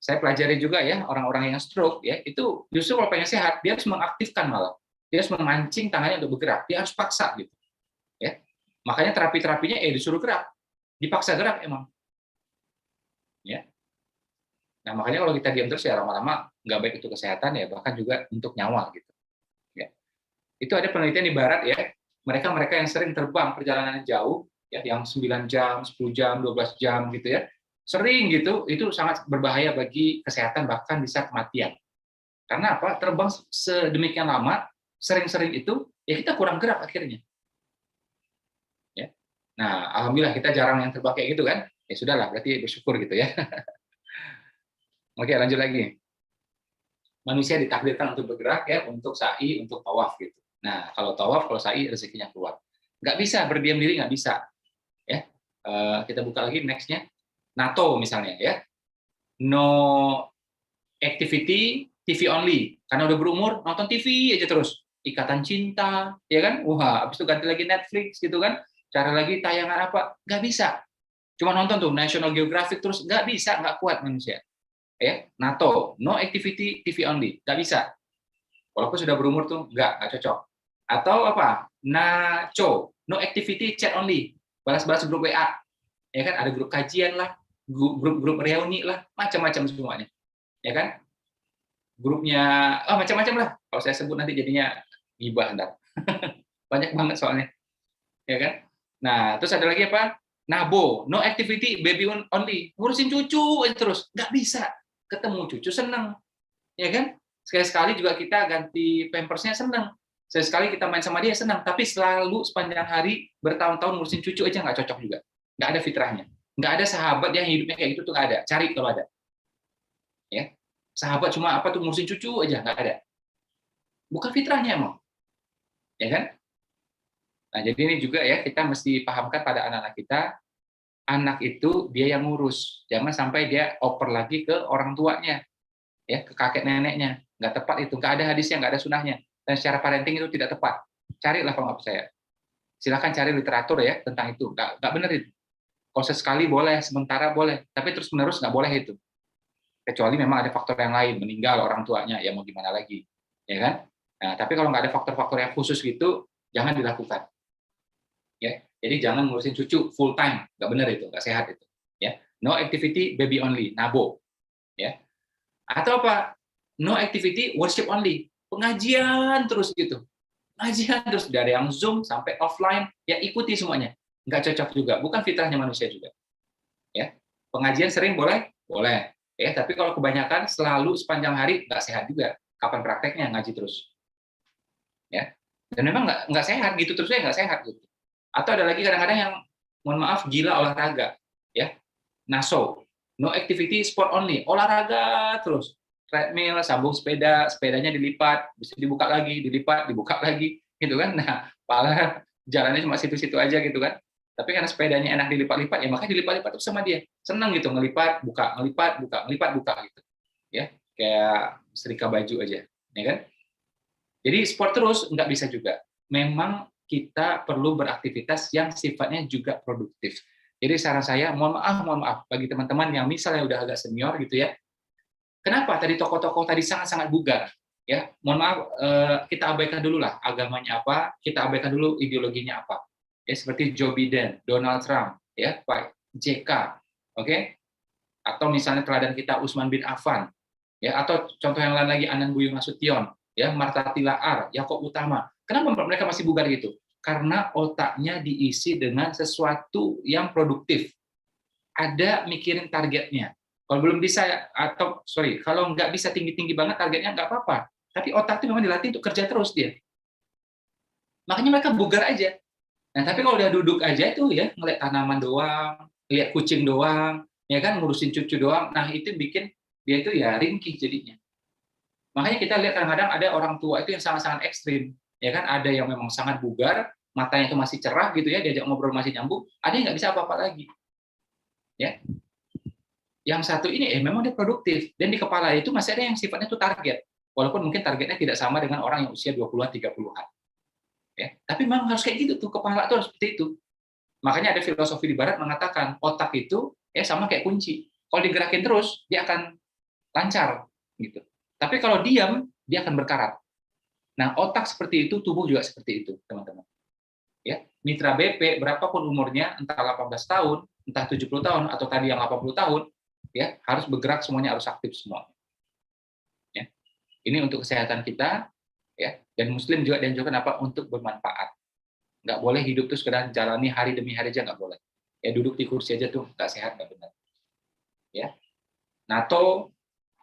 Saya pelajari juga ya orang-orang yang stroke ya, itu justru kalau pengen sehat dia harus mengaktifkan malah. Dia harus memancing tangannya untuk bergerak, dia harus paksa gitu. Ya. Makanya terapi-terapinya disuruh gerak. Dipaksa gerak emang. Ya. Nah, makanya kalau kita diam terus ya lama-lama nggak baik itu kesehatan ya, bahkan juga untuk nyawa gitu. Ya. Itu ada penelitian di barat ya, mereka yang sering terbang perjalanan jauh ya, yang 9 jam, 10 jam, 12 jam gitu ya. Sering gitu, itu sangat berbahaya bagi kesehatan bahkan bisa kematian. Karena apa? Terbang sedemikian lama, sering-sering itu ya kita kurang gerak akhirnya. Ya. Nah, alhamdulillah kita jarang yang terbang kayak gitu kan. Ya sudahlah, berarti bersyukur gitu ya. Oke, lanjut lagi. Manusia ditakdirkan untuk bergerak ya, untuk sa'i, untuk tawaf gitu. Nah, kalau tawaf, kalau sa'i rezekinya keluar. Nggak bisa berdiam diri, nggak bisa. Ya, kita buka lagi nextnya. NATO misalnya ya, no activity, TV only. Karena udah berumur nonton TV aja terus. Ikatan Cinta, ya kan? Wah, habis itu ganti lagi Netflix gitu kan? Cari lagi tayangan apa? Nggak bisa. Cuma nonton tuh National Geographic terus, nggak bisa, nggak kuat manusia. Ya, NATO, no activity, TV only, nggak bisa. Walaupun sudah berumur tuh nggak cocok. Atau apa? NACO, no activity, chat only, balas-balas grup WA. Ya kan, ada grup kajian lah, grup reuni lah, macam-macam semuanya. Ya kan? Grupnya macam-macam lah. Kalau saya sebut nanti jadinya gibah entar. Banyak banget soalnya. Ya kan? Nah, terus ada lagi apa? NABO, no activity, baby only. Ngurusin cucu terus, nggak bisa. Ketemu cucu seneng. Ya kan? Sekali-sekali juga kita ganti pampersnya seneng. Sekali kita main sama dia senang, tapi selalu sepanjang hari bertahun-tahun ngurusin cucu aja nggak cocok juga. Nggak ada fitrahnya. Nggak ada sahabat yang hidupnya kayak gitu tuh nggak ada. Cari kalau ada. Ya, sahabat cuma apa tuh ngurusin cucu aja nggak ada. Bukan fitrahnya emang. Ya kan? Nah, jadi ini juga ya kita mesti pahamkan pada anak-anak kita, anak itu dia yang ngurus. Jangan sampai dia oper lagi ke orang tuanya, ya ke kakek neneknya. Nggak tepat itu. Nggak ada hadisnya, nggak ada sunahnya. Dan secara parenting itu tidak tepat. Carilah kalau nggak percaya. Silakan cari literatur ya tentang itu. Nggak benar itu. Kalau sesekali boleh, sementara boleh, tapi terus menerus nggak boleh itu. Kecuali memang ada faktor yang lain, meninggal orang tuanya, ya mau gimana lagi, ya kan? Nah, tapi kalau nggak ada faktor-faktor yang khusus gitu, jangan dilakukan. Ya, jadi jangan ngurusin cucu full time, nggak benar itu, nggak sehat itu. Ya, no activity baby only, nabo. Ya, atau apa? No activity worship only, pengajian terus gitu, pengajian terus dari yang Zoom sampai offline, ya ikuti semuanya. Nggak cocok juga, bukan fitrahnya manusia juga. Ya, pengajian sering boleh, boleh. Ya, tapi kalau kebanyakan selalu sepanjang hari nggak sehat juga. Kapan prakteknya ngaji terus? Ya, dan memang nggak sehat gitu terusnya, nggak sehat gitu. Atau ada lagi kadang-kadang yang mohon maaf gila olahraga, ya naso, no activity sport only, olahraga terus, treadmill, sambung sepeda, sepedanya dilipat, bisa dibuka lagi, dilipat, dibuka lagi, gitu kan? Nah, malah jalannya cuma situ-situ aja gitu kan? Tapi karena sepedanya enak dilipat-lipat, ya makanya dilipat-lipat terus sama dia, senang gitu ngelipat, buka, ngelipat, buka, ngelipat, buka gitu, ya kayak setrika baju aja, ya kan? Jadi sport terus nggak bisa juga. Memang kita perlu beraktivitas yang sifatnya juga produktif. Jadi saran saya, mohon maaf bagi teman-teman yang misalnya udah agak senior gitu ya. Kenapa tadi tokoh-tokoh tadi sangat-sangat bugar? Ya, mohon maaf, kita abaikan dulu lah agamanya apa, kita abaikan dulu ideologinya apa. Ya, seperti Joe Biden, Donald Trump, ya, Pak JK, oke? Atau misalnya teladan kita Utsman bin Affan, ya, atau contoh yang lain lagi Anand Budi Nasution, ya, Martha Tilaar, Yakob Utama. Kenapa mereka masih bugar gitu? Karena otaknya diisi dengan sesuatu yang produktif. Ada mikirin targetnya. Kalau belum bisa, atau kalau nggak bisa tinggi-tinggi banget targetnya nggak apa-apa. Tapi otak itu memang dilatih untuk kerja terus dia. Makanya mereka bugar aja. Nah, tapi kalau udah duduk aja itu ya ngeliat tanaman doang, lihat kucing doang, ya kan ngurusin cucu doang. Nah, itu bikin dia itu ya ringkih jadinya. Makanya kita lihat kadang-kadang ada orang tua itu yang sangat-sangat ekstrim, ya kan? Ada yang memang sangat bugar, matanya itu masih cerah gitu ya, diajak ngobrol masih nyambung. Ada yang nggak bisa apa-apa lagi, ya. Yang satu ini memang dia produktif dan di kepala itu masih ada yang sifatnya itu target, walaupun mungkin targetnya tidak sama dengan orang yang usia 20-an, 30-an. Ya, tapi memang harus kayak gitu tuh, kepala tuh harus seperti itu. Makanya ada filosofi di barat mengatakan otak itu sama kayak kunci. Kalau digerakin terus, dia akan lancar gitu. Tapi kalau diam, dia akan berkarat. Nah, otak seperti itu, tubuh juga seperti itu, teman-teman. Ya, mitra BP berapapun umurnya, entah 18 tahun, entah 70 tahun atau tadi yang 80 tahun, ya, harus bergerak semuanya, harus aktif semua. Ya. Ini untuk kesehatan kita, ya, dan muslim juga dianjurkan apa? Untuk bermanfaat. Nggak boleh hidup terus sekedar jalani hari demi hari aja, nggak boleh. Ya, duduk di kursi aja tuh nggak sehat, nggak benar. Ya. NATO,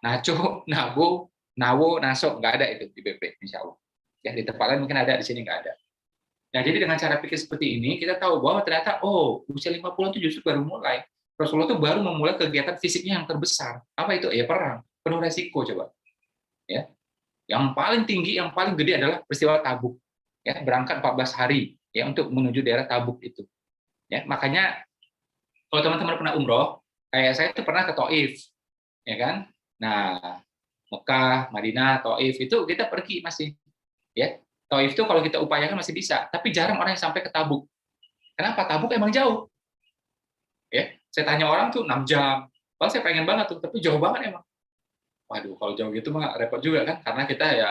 naco, nabo, nawo, naso, nggak ada itu di BP, insya Allah. Ya, di tempat lain mungkin ada, di sini nggak ada. Nah, jadi dengan cara pikir seperti ini, kita tahu bahwa ternyata, usia 50-an itu justru baru mulai. Rasulullah itu baru memulai kegiatan fisiknya yang terbesar. Apa itu? Ya, perang. Penuh resiko, coba. Ya. Yang paling tinggi, yang paling gede adalah peristiwa Tabuk. Ya, berangkat 14 hari ya untuk menuju daerah Tabuk itu. Ya, makanya kalau teman-teman pernah umroh, kayak saya itu pernah ke Taif, ya kan? Nah, Mekah, Madinah, Taif itu kita pergi masih, ya. Taif itu kalau kita upayakan masih bisa, tapi jarang orang yang sampai ke Tabuk. Kenapa? Tabuk emang jauh. Ya, saya tanya orang tuh 6 jam. Kalau saya pengen banget tuh, tapi jauh banget emang. Waduh, kalau jauh gitu mah repot juga kan, karena kita ya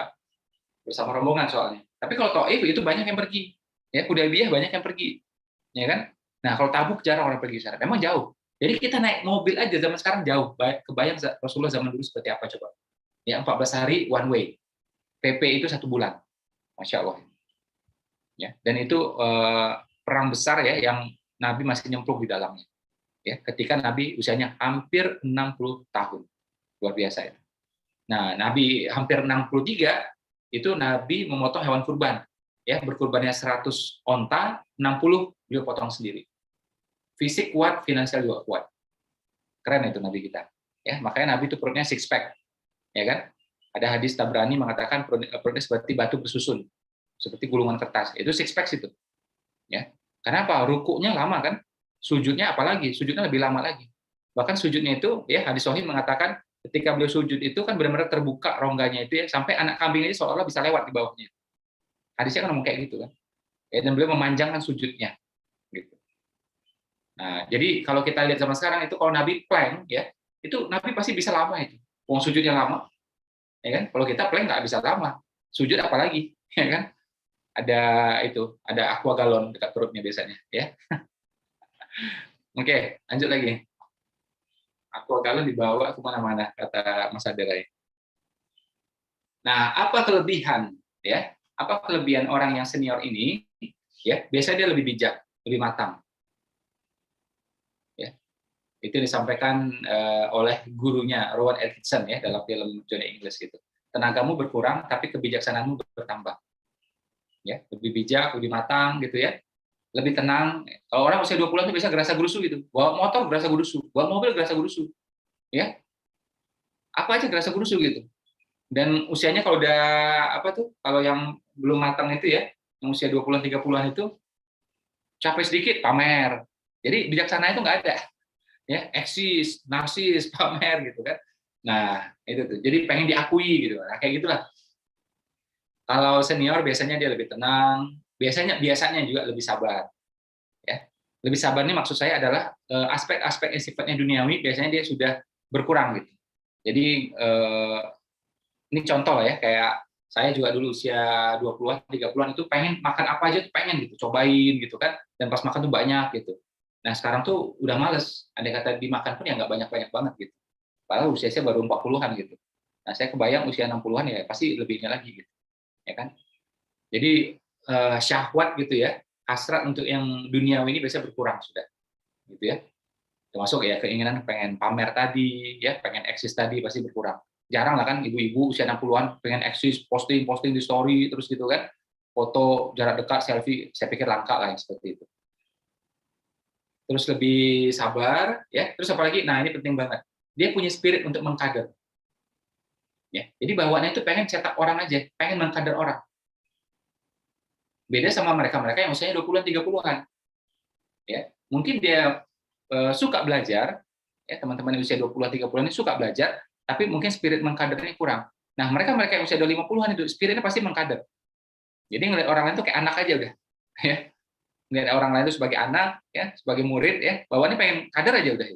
bersama rombongan soalnya. Tapi kalau Taif itu banyak yang pergi. Ya, Hudaybiyah banyak yang pergi. Ya kan? Nah, kalau Tabuk jarang orang pergi sana. Memang jauh. Jadi kita naik mobil aja zaman sekarang jauh. Kebayang Rasulullah zaman dulu seperti apa coba. Ya, 14 hari one way. PP itu 1 bulan. Masya Allah. Ya, dan itu perang besar ya yang Nabi masih nyemplung di dalamnya. Ya, ketika Nabi usianya hampir 60 tahun. Luar biasa ya. Nah, Nabi hampir 63 itu Nabi memotong hewan kurban. Ya, berkurbannya 100 onta, 60 beliau potong sendiri. Fisik kuat, finansial juga kuat. Keren itu Nabi kita. Ya, makanya Nabi itu perutnya six pack. Ya kan? Ada hadis Tabrani mengatakan perutnya seperti batu bersusun, seperti gulungan kertas. Itu six pack itu. Ya. Kenapa? Rukuknya lama kan? Sujudnya apalagi? Sujudnya lebih lama lagi. Bahkan sujudnya itu, ya hadis Sahih mengatakan ketika beliau sujud itu kan benar-benar terbuka rongganya itu ya, sampai anak kambing ini seolah-olah bisa lewat di bawahnya. Hadisnya kan ngomong kayak gitu kan. Ya, dan beliau memanjangkan sujudnya. Gitu. Nah, jadi kalau kita lihat zaman sekarang itu kalau Nabi plank ya, itu Nabi pasti bisa lama itu. Wong sujudnya lama. Ya kan? Kalau kita plank nggak bisa lama. sujud apalagi, ya kan? Ada aqua galon dekat perutnya biasanya, ya. Oke, lanjut lagi. Aqua galon dibawa kemana-mana, kata Mas Aderai. Nah, apa kelebihan, ya? Apa kelebihan orang yang senior ini? Ya, biasanya dia lebih bijak, lebih matang. Ya, itu disampaikan oleh gurunya Rowan Atkinson ya dalam film Johnny English gitu. Tenagamu berkurang, tapi kebijaksanaanmu bertambah. Ya, lebih bijak, lebih matang gitu ya. Lebih tenang. Kalau orang usia 20-an itu bisa gerasa gerusu gitu. Bawa motor gerasa gerusu, bawa mobil gerasa gerusu. Ya. Apa aja gerasa gerusu gitu. Dan usianya kalau udah kalau yang belum matang itu ya, yang usia 20-an 30-an itu capek sedikit pamer. Jadi bijaksana itu nggak ada. Ya, eksis, narsis, pamer gitu kan. Nah, itu tuh. Jadi pengen diakui gitu. Nah, kayak gitulah. Kalau senior biasanya dia lebih tenang, biasanya juga lebih sabar. Ya. Lebih sabar ini maksud saya adalah aspek-aspek yang sifatnya duniawi biasanya dia sudah berkurang gitu. Jadi ini contoh ya, kayak saya juga dulu usia 20-an, 30-an itu pengen makan apa aja tuh pengen gitu, cobain gitu kan. Dan pas makan tuh banyak gitu. Nah, sekarang tuh udah males. Andai kata dimakan pun ya nggak banyak-banyak banget gitu. Padahal usia saya baru 40-an gitu. Nah, saya kebayang usia 60-an ya pasti lebihnya lagi gitu. Ya kan? Jadi syahwat gitu ya, hasrat untuk yang duniawi ini biasanya berkurang sudah. Gitu ya. Termasuk ya keinginan pengen pamer tadi, ya, pengen eksis tadi pasti berkurang. Jarang lah kan ibu-ibu usia 60-an pengen eksis, posting di story terus gitu kan. Foto jarak dekat, selfie, saya pikir langka lah yang seperti itu. Terus lebih sabar, ya. Terus apalagi, nah ini penting banget. Dia punya spirit untuk mengkader. Ya. Jadi bawaannya itu pengen cetak orang aja, pengen mengkader orang. Beda sama mereka-mereka yang usianya 20-an, 30-an. Ya. Mungkin dia suka belajar, ya teman-teman usia 20-an, 30-an ini suka belajar, tapi mungkin spirit mengkadernya kurang. Nah, mereka yang usia 50-an itu spiritnya pasti mengkader. Jadi ngeliat orang lain itu kayak anak aja udah. Ya. Ngeliat orang lain itu sebagai anak, ya, sebagai murid, ya, bawaannya pengen kader aja udah.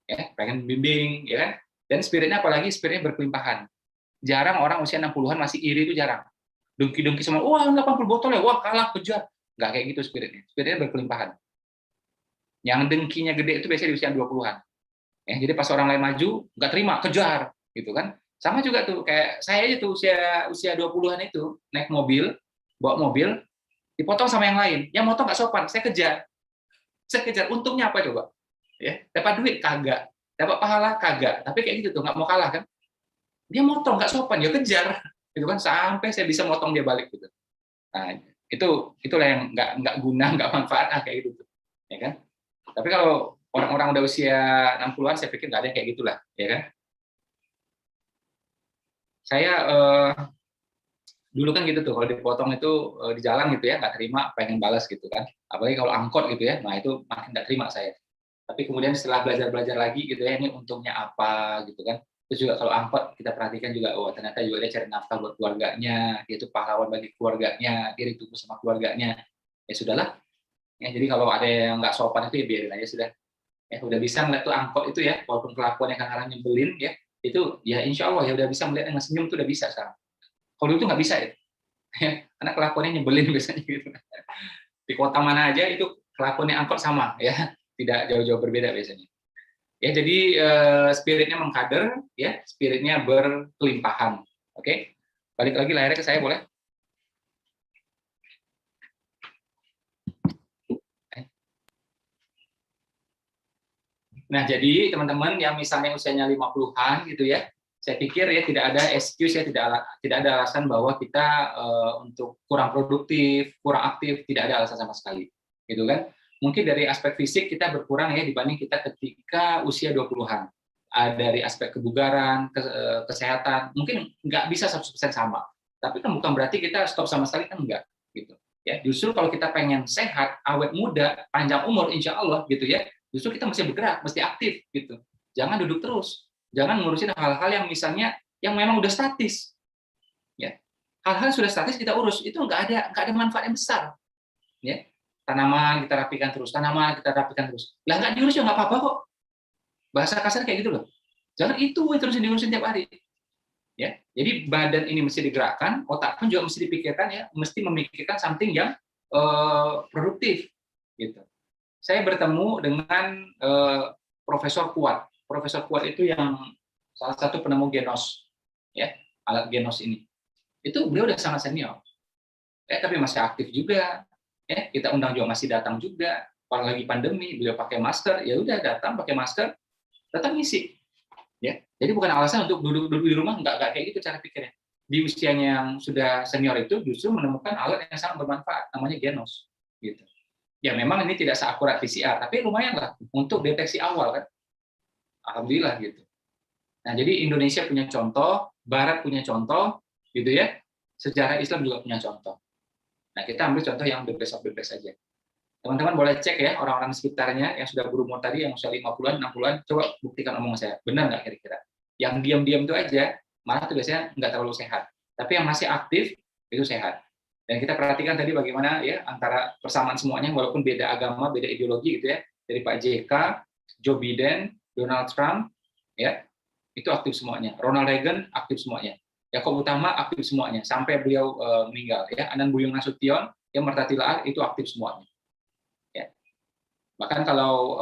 Ya, pengen bimbing, ya kan? Dan spiritnya apalagi spiritnya berkelimpahan. Jarang orang usia 60-an masih iri, itu jarang. Dengki-dengki semua, wah 80 botol ya, wah kalah, kejar. Nggak kayak gitu spiritnya. Spiritnya berkelimpahan. Yang dengkinya gede itu biasanya di usia 20-an. Ya, jadi pas orang lain maju, nggak terima, kejar. Gitu kan. Sama juga tuh, kayak saya aja tuh usia 20-an itu, naik mobil, bawa mobil, dipotong sama yang lain. Yang motong nggak sopan, saya kejar. Untungnya apa coba? Ya, dapat duit kagak, dapat pahala kagak, tapi kayak gitu tuh nggak mau kalah kan, dia motong nggak sopan, ya kejar gitu kan sampai saya bisa motong dia balik gitu. Nah itulah yang nggak guna, nggak manfaat kayak gitu tuh, ya kan. Tapi kalau orang-orang udah usia 60-an saya pikir nggak ada yang kayak gitulah, ya kan. Saya dulu kan gitu tuh, kalau dipotong itu di jalan gitu ya, nggak terima, pengen balas gitu kan, apalagi kalau angkot gitu ya, nah itu makin nggak terima saya. Tapi kemudian setelah belajar lagi gitu ya, ini untungnya apa gitu kan. Terus juga kalau angkot kita perhatikan juga, oh ternyata juga dia cari nafkah buat keluarganya, dia itu pahlawan bagi keluarganya, dia ditunggu sama keluarganya. Ya sudahlah. Ya, jadi kalau ada yang nggak sopan itu ya biarin aja sudah. Ya udah bisa ngeliat tuh angkot itu ya, walaupun kelakuannya kadang-kadang nyebelin ya, itu ya insya Allah ya udah bisa melihat dengan senyum itu udah bisa sekarang. Kalau dulu tuh nggak bisa ya. Karena kelakuannya nyebelin biasanya gitu. Di kota mana aja itu kelakuannya angkot sama ya. Tidak jauh-jauh berbeda biasanya. Ya, jadi spiritnya mengkader, ya, spiritnya berkelimpahan. Oke, balik lagi layarnya ke saya boleh? Nah, jadi teman-teman yang misalnya usianya 50-an gitu ya, saya pikir ya tidak ada excuse ya, tidak ada alasan bahwa kita untuk kurang produktif, kurang aktif, tidak ada alasan sama sekali, gitu kan? Mungkin dari aspek fisik kita berkurang ya dibanding kita ketika usia 20-an. Dari aspek kebugaran, kesehatan, mungkin nggak bisa 100% sama. Tapi kan bukan berarti kita stop sama sekali, kan enggak. Gitu. Ya, justru kalau kita pengen sehat, awet muda, panjang umur, insya Allah gitu ya, justru kita mesti bergerak, mesti aktif gitu. Jangan duduk terus. Jangan ngurusin hal-hal yang misalnya yang memang udah statis. Ya. Hal-hal sudah statis kita urus, itu nggak ada manfaat yang besar. Ya. Tanaman kita rapikan terus, Lah nggak diurus ya nggak apa-apa kok. Bahasa kasar kayak gitu loh. Jangan itu terus diurusin tiap hari. Ya, jadi badan ini mesti digerakkan, otak pun juga mesti dipikirkan ya, mesti memikirkan something yang produktif gitu. Saya bertemu dengan Profesor Kuat. Profesor Kuat itu yang salah satu penemu genos, ya, alat genos ini. Itu beliau udah sangat senior, tapi masih aktif juga. Ya, kita undang juga masih datang juga. Apalagi pandemi, beliau pakai masker, ya udah datang pakai masker, datang ngisi. Ya, jadi bukan alasan untuk duduk di rumah, nggak kayak gitu cara pikirnya. Di usianya yang sudah senior itu justru menemukan alat yang sangat bermanfaat, namanya genos. Gitu. Ya memang ini tidak seakurat PCR, tapi lumayan lah untuk deteksi awal kan. Alhamdulillah gitu. Nah jadi Indonesia punya contoh, Barat punya contoh, gitu ya. Sejarah Islam juga punya contoh. Nah kita ambil contoh yang the best of the best saja. Teman-teman boleh cek ya orang-orang sekitarnya yang sudah berumur tadi, yang usia 50-an, 60-an, coba buktikan omongan saya. Benar nggak kira-kira? Yang diam-diam itu aja, malah itu biasanya nggak terlalu sehat. Tapi yang masih aktif, itu sehat. Dan kita perhatikan tadi bagaimana ya antara persamaan semuanya, walaupun beda agama, beda ideologi gitu ya. Dari Pak JK, Joe Biden, Donald Trump, ya itu aktif semuanya. Ronald Reagan aktif semuanya. Yakob Utama aktif semuanya, sampai beliau meninggal. Ya, Anand Buyung Nasution, yang Mertatilaar itu aktif semuanya. Bahkan kalau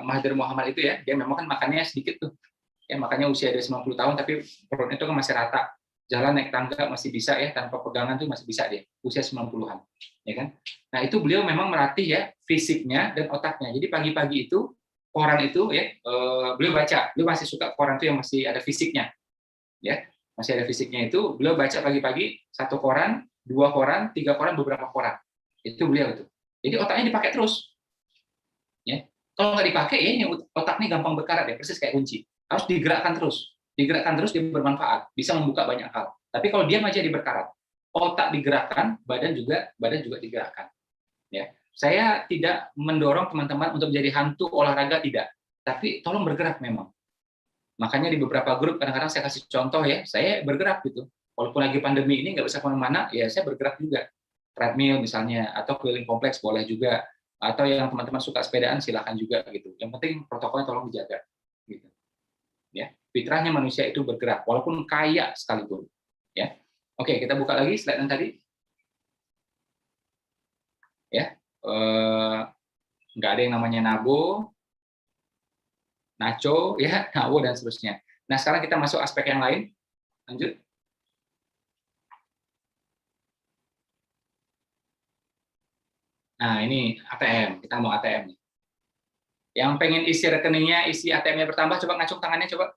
Mahathir Muhammad itu ya, dia memang kan makannya sedikit tuh. Ya, makanya usia dia 90 tahun, tapi perutnya itu kan masih rata. Jalan naik tangga masih bisa ya, tanpa pegangan tuh masih bisa dia. Usia 90-an. Ya kan? Nah, itu beliau memang melatih ya fisiknya dan otaknya. Jadi pagi-pagi itu, koran itu ya, beliau baca. Beliau masih suka koran itu yang masih ada fisiknya. Ya, masih ada fisiknya itu, beliau baca pagi-pagi 1 koran, 2 koran, 3 koran, beberapa koran. Itu beliau itu. Jadi otaknya dipakai terus. Ya. Kalau nggak dipakai, ya ini otaknya gampang berkarat ya, persis kayak kunci. Harus digerakkan terus, dia bermanfaat, bisa membuka banyak hal. Tapi kalau diam aja dia berkarat. Otak digerakkan, badan juga digerakkan. Ya, saya tidak mendorong teman-teman untuk menjadi hantu olahraga, tidak. Tapi tolong bergerak memang. Makanya di beberapa grup kadang-kadang saya kasih contoh ya, saya bergerak gitu. Walaupun lagi pandemi ini nggak bisa kemana-mana, ya saya bergerak juga. Treadmill misalnya, atau keliling kompleks boleh juga. Atau yang teman-teman suka sepedaan silakan juga gitu. Yang penting protokolnya tolong dijaga gitu. Ya, fitrahnya manusia itu bergerak walaupun kaya sekalipun, ya. Oke, kita buka lagi slide yang tadi. Ya. Nggak ada yang namanya nabo, nacho ya, nawo dan seterusnya. Nah, sekarang kita masuk aspek yang lain. Lanjut. Nah, ini ATM. Kita mau ATM. Yang pengen isi rekeningnya, isi ATM-nya bertambah, coba ngacung tangannya, coba.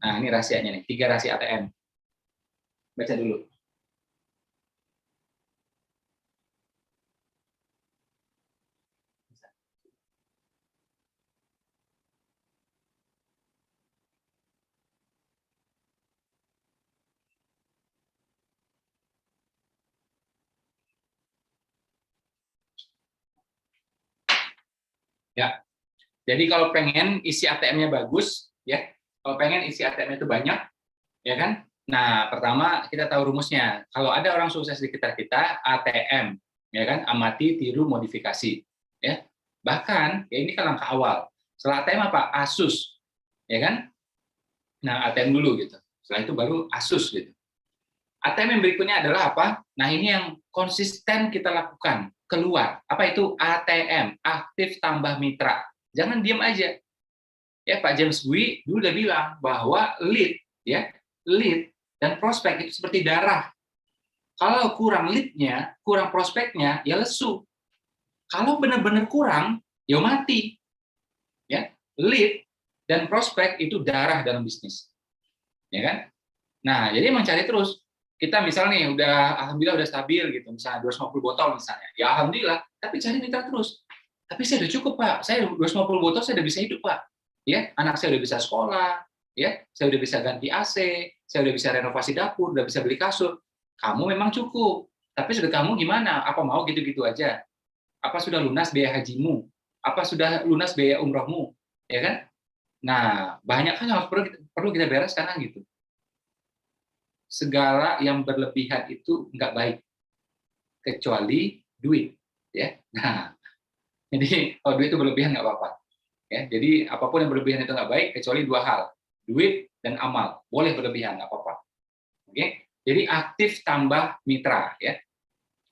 Nah, ini rahasianya nih, 3 rahasia ATM. Baca dulu. Ya, jadi kalau pengen isi ATM-nya bagus, ya, kalau pengen isi ATM itu banyak, ya kan? Nah, pertama kita tahu rumusnya. Kalau ada orang sukses di sekitar kita, ATM, ya kan? Amati, tiru, modifikasi, ya. Bahkan, ya ini kan langkah awal. Setelah ATM apa? Asus, ya kan? Nah, ATM dulu gitu. Setelah itu baru Asus gitu. ATM yang berikutnya adalah apa? Nah, ini yang konsisten kita lakukan. Keluar. Apa itu ATM? Aktif tambah mitra. Jangan diam aja. Ya, Pak James Bui dulu udah bilang bahwa lead dan prospek itu seperti darah. Kalau kurang lead-nya, kurang prospeknya, ya lesu. Kalau benar-benar kurang, ya mati. Ya, lead dan prospek itu darah dalam bisnis. Ya kan? Nah, jadi emang cari terus. Kita misalnya nih alhamdulillah udah stabil gitu, misalnya 250 botol misalnya. Ya alhamdulillah, tapi cari mitra terus. Tapi saya udah cukup, Pak. Saya 250 botol saya udah bisa hidup, Pak. Ya, anak saya udah bisa sekolah, ya, saya udah bisa ganti AC, saya udah bisa renovasi dapur, udah bisa beli kasur. Kamu memang cukup. Tapi sudah kamu gimana? Apa mau gitu-gitu aja? Apa sudah lunas biaya hajimu? Apa sudah lunas biaya umrohmu? Ya kan? Nah, banyak kan yang perlu kita beres sekarang gitu. Segala yang berlebihan itu nggak baik, kecuali duit, ya. Nah, jadi kalau duit itu berlebihan nggak apa-apa, ya. Jadi apapun yang berlebihan itu nggak baik, kecuali 2 hal, duit dan amal. Boleh berlebihan, nggak apa-apa. Oke, jadi aktif tambah mitra ya.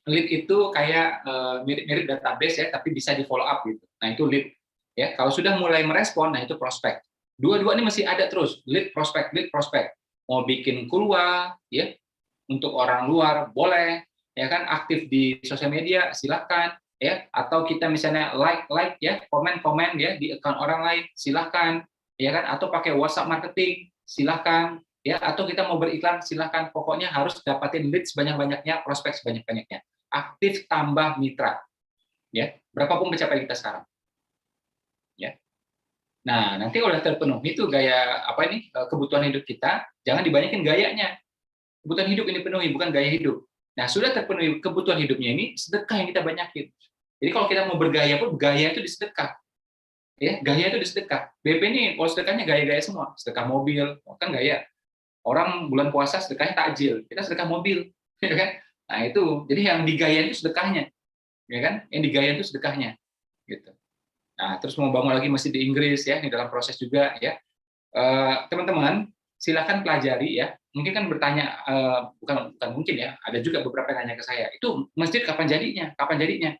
Lead itu kayak mirip-mirip database ya, tapi bisa di follow up gitu. Nah itu lead ya. Kalau sudah mulai merespon, nah itu prospek. Dua-dua ini masih ada terus, lead prospek, lead prospek. Mau bikin keluar ya untuk orang luar boleh, ya kan, aktif di sosial media silakan ya, atau kita misalnya like ya, komen ya di account orang lain silakan, ya kan, atau pakai WhatsApp marketing silakan ya, atau kita mau beriklan silakan, pokoknya harus dapatin lead sebanyak-banyaknya, prospek sebanyak-banyaknya. Aktif tambah mitra ya, berapapun pencapaian kita sekarang ya. Nah, nanti udah terpenuhi itu gaya apa ini, kebutuhan hidup kita, jangan dibanyakin gayanya. Kebutuhan hidup ini penuhi, bukan gaya hidup. Nah, sudah terpenuhi kebutuhan hidupnya ini, sedekah yang kita banyakin. Jadi kalau kita mau bergaya pun, gaya itu disedekah. Ya, gaya itu disedekah. BP ini kalau sedekahnya gaya-gaya semua, sedekah mobil, kan gaya. Orang bulan puasa sedekahnya takjil, kita sedekah mobil, ya kan? Nah, itu. Jadi yang digayain itu sedekahnya. Ya kan? Yang digayain itu sedekahnya. Gitu. Nah, terus mau bangun lagi masjid di Inggris ya, ini dalam proses juga ya. Teman-teman, silakan pelajari ya. Mungkin kan bertanya, bukan mungkin ya, ada juga beberapa yang nanya ke saya, itu masjid kapan jadinya? Kapan jadinya?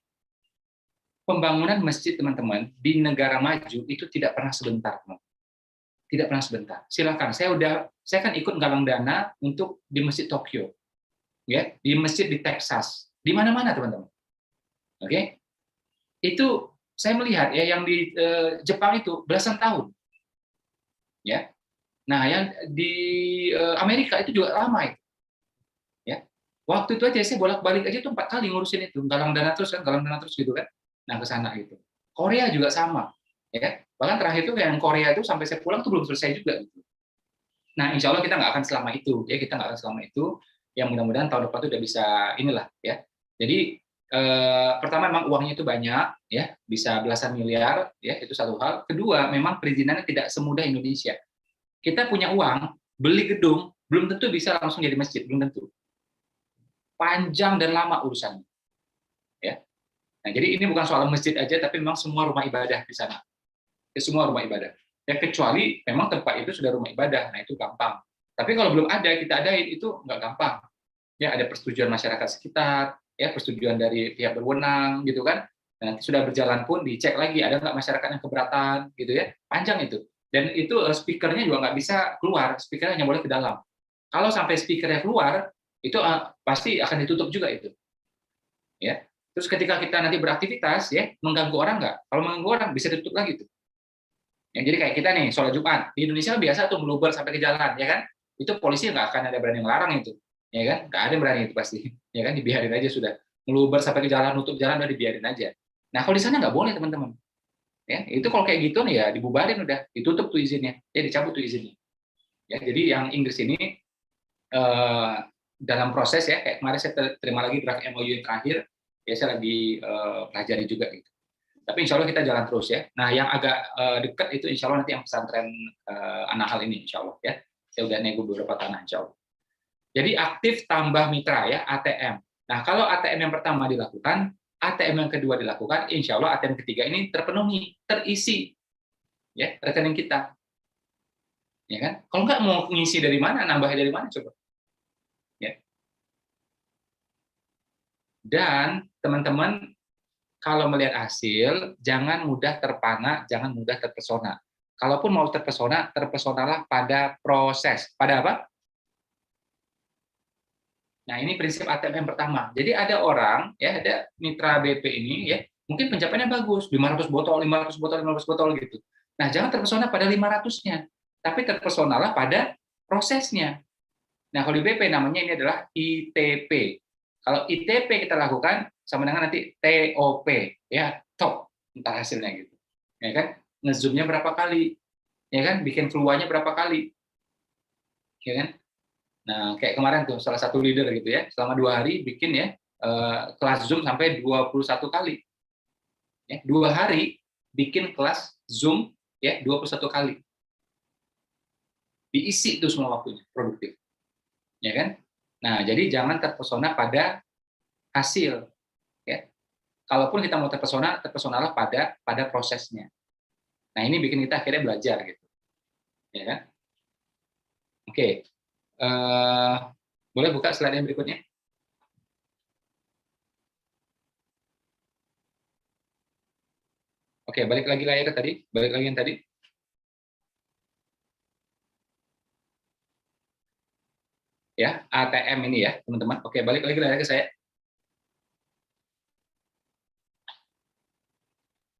Pembangunan masjid, teman-teman, di negara maju itu tidak pernah sebentar, tidak pernah sebentar. Silakan, saya kan ikut galang dana untuk di masjid Tokyo, ya, di masjid di Texas, di mana-mana, teman-teman. Oke, itu saya melihat ya yang di Jepang itu belasan tahun, ya. Nah, yang di Amerika itu juga lama itu. Ya. Waktu itu aja saya bolak-balik aja tuh 4 kali ngurusin itu, galang dana terus gitu kan. Nah, ke sana gitu. Korea juga sama, ya. Bahkan terakhir itu yang Korea itu sampai saya pulang tuh belum selesai juga gitu. Nah, insya Allah kita nggak akan selama itu, ya, kita nggak akan selama itu. Yang mudah-mudahan tahun depan itu udah bisa inilah ya. Jadi pertama memang uangnya itu banyak, ya, bisa belasan miliar, ya, itu satu hal. Kedua, memang perizinannya tidak semudah Indonesia. Kita punya uang, beli gedung, belum tentu bisa langsung jadi masjid, belum tentu. Panjang dan lama urusannya. Ya. Nah, jadi ini bukan soal masjid aja, tapi memang semua rumah ibadah di sana. Ya, semua rumah ibadah. Ya, kecuali memang tempat itu sudah rumah ibadah, nah itu gampang. Tapi kalau belum ada, kita adain, itu nggak gampang. Ya, ada persetujuan masyarakat sekitar, ya, persetujuan dari pihak berwenang, gitu kan. Nah, nanti sudah berjalan pun dicek lagi, ada nggak masyarakat yang keberatan, gitu ya. Panjang itu. Dan itu speakernya juga nggak bisa keluar, speakernya hanya boleh ke dalam. Kalau sampai speakernya keluar, itu pasti akan ditutup juga itu. Ya. Terus ketika kita nanti beraktivitas, ya, mengganggu orang nggak? Kalau mengganggu orang bisa ditutup lagi tuh. Ya, jadi kayak kita nih, sholat Jumat di Indonesia biasa tuh meluber sampai ke jalan, ya kan? Itu polisi nggak akan ada berani melarang itu, ya kan? Nggak ada yang berani itu pasti, ya kan? Dibiarin aja sudah. Meluber sampai ke jalan, nutup jalan udah dibiarin aja. Nah, kalau di sana nggak boleh, teman-teman. Ya, itu kalau kayak gitu nih ya dibubarin udah, ditutup tuh izinnya, ya dicabut tuh izinnya. Ya, jadi yang Inggris ini dalam proses ya, kayak kemarin saya terima lagi draft MOU yang terakhir, ya saya lagi pelajari juga gitu. Tapi insya Allah kita jalan terus ya. Nah, yang agak dekat itu insya Allah nanti yang pesantren Anahal ini insya Allah ya. Saya udah nego beberapa tanah insya Allah. Jadi aktif tambah mitra ya, ATM. Nah, kalau ATM yang pertama dilakukan, ATM yang kedua dilakukan, insya Allah ATM ketiga ini terpenuhi, terisi, ya, rekening kita, ya kan? Kalau nggak mau ngisi dari mana, nambah dari mana coba? Ya. Dan teman-teman, kalau melihat hasil, jangan mudah terpana, jangan mudah terpesona. Kalaupun mau terpesona, terpesonalah pada proses. Pada apa? Nah, ini prinsip ATM yang pertama. Jadi ada orang, ya, ada mitra BP ini, ya, mungkin pencapaiannya bagus, 500 botol, 500 botol, 500 botol gitu. Nah, jangan terpesona pada 500-nya, tapi terpesonalah pada prosesnya. Nah, kalau di BP namanya ini adalah ITP. Kalau ITP kita lakukan sama dengan nanti TOP, ya, top, entar hasilnya gitu. Ya kan? Ngezoomnya berapa kali? Ya kan? Bikin keluarnya berapa kali? Ya kan? Nah, kayak kemarin tuh salah satu leader gitu ya, selama 2 hari bikin ya kelas Zoom sampai 21 kali. Ya, 2 hari bikin kelas Zoom ya 21 kali. Diisi itu semua waktunya, produktif. Ya kan? Nah, jadi jangan terpesona pada hasil. Ya. Kalaupun kita mau terpesona, terpesonalah pada prosesnya. Nah, ini bikin kita akhirnya belajar gitu. Ya kan? Oke. Boleh buka slide yang berikutnya? Oke, balik lagi layar ke tadi. Balik lagi yang tadi. Ya, ATM ini ya, teman-teman. Oke, balik lagi layar ke saya.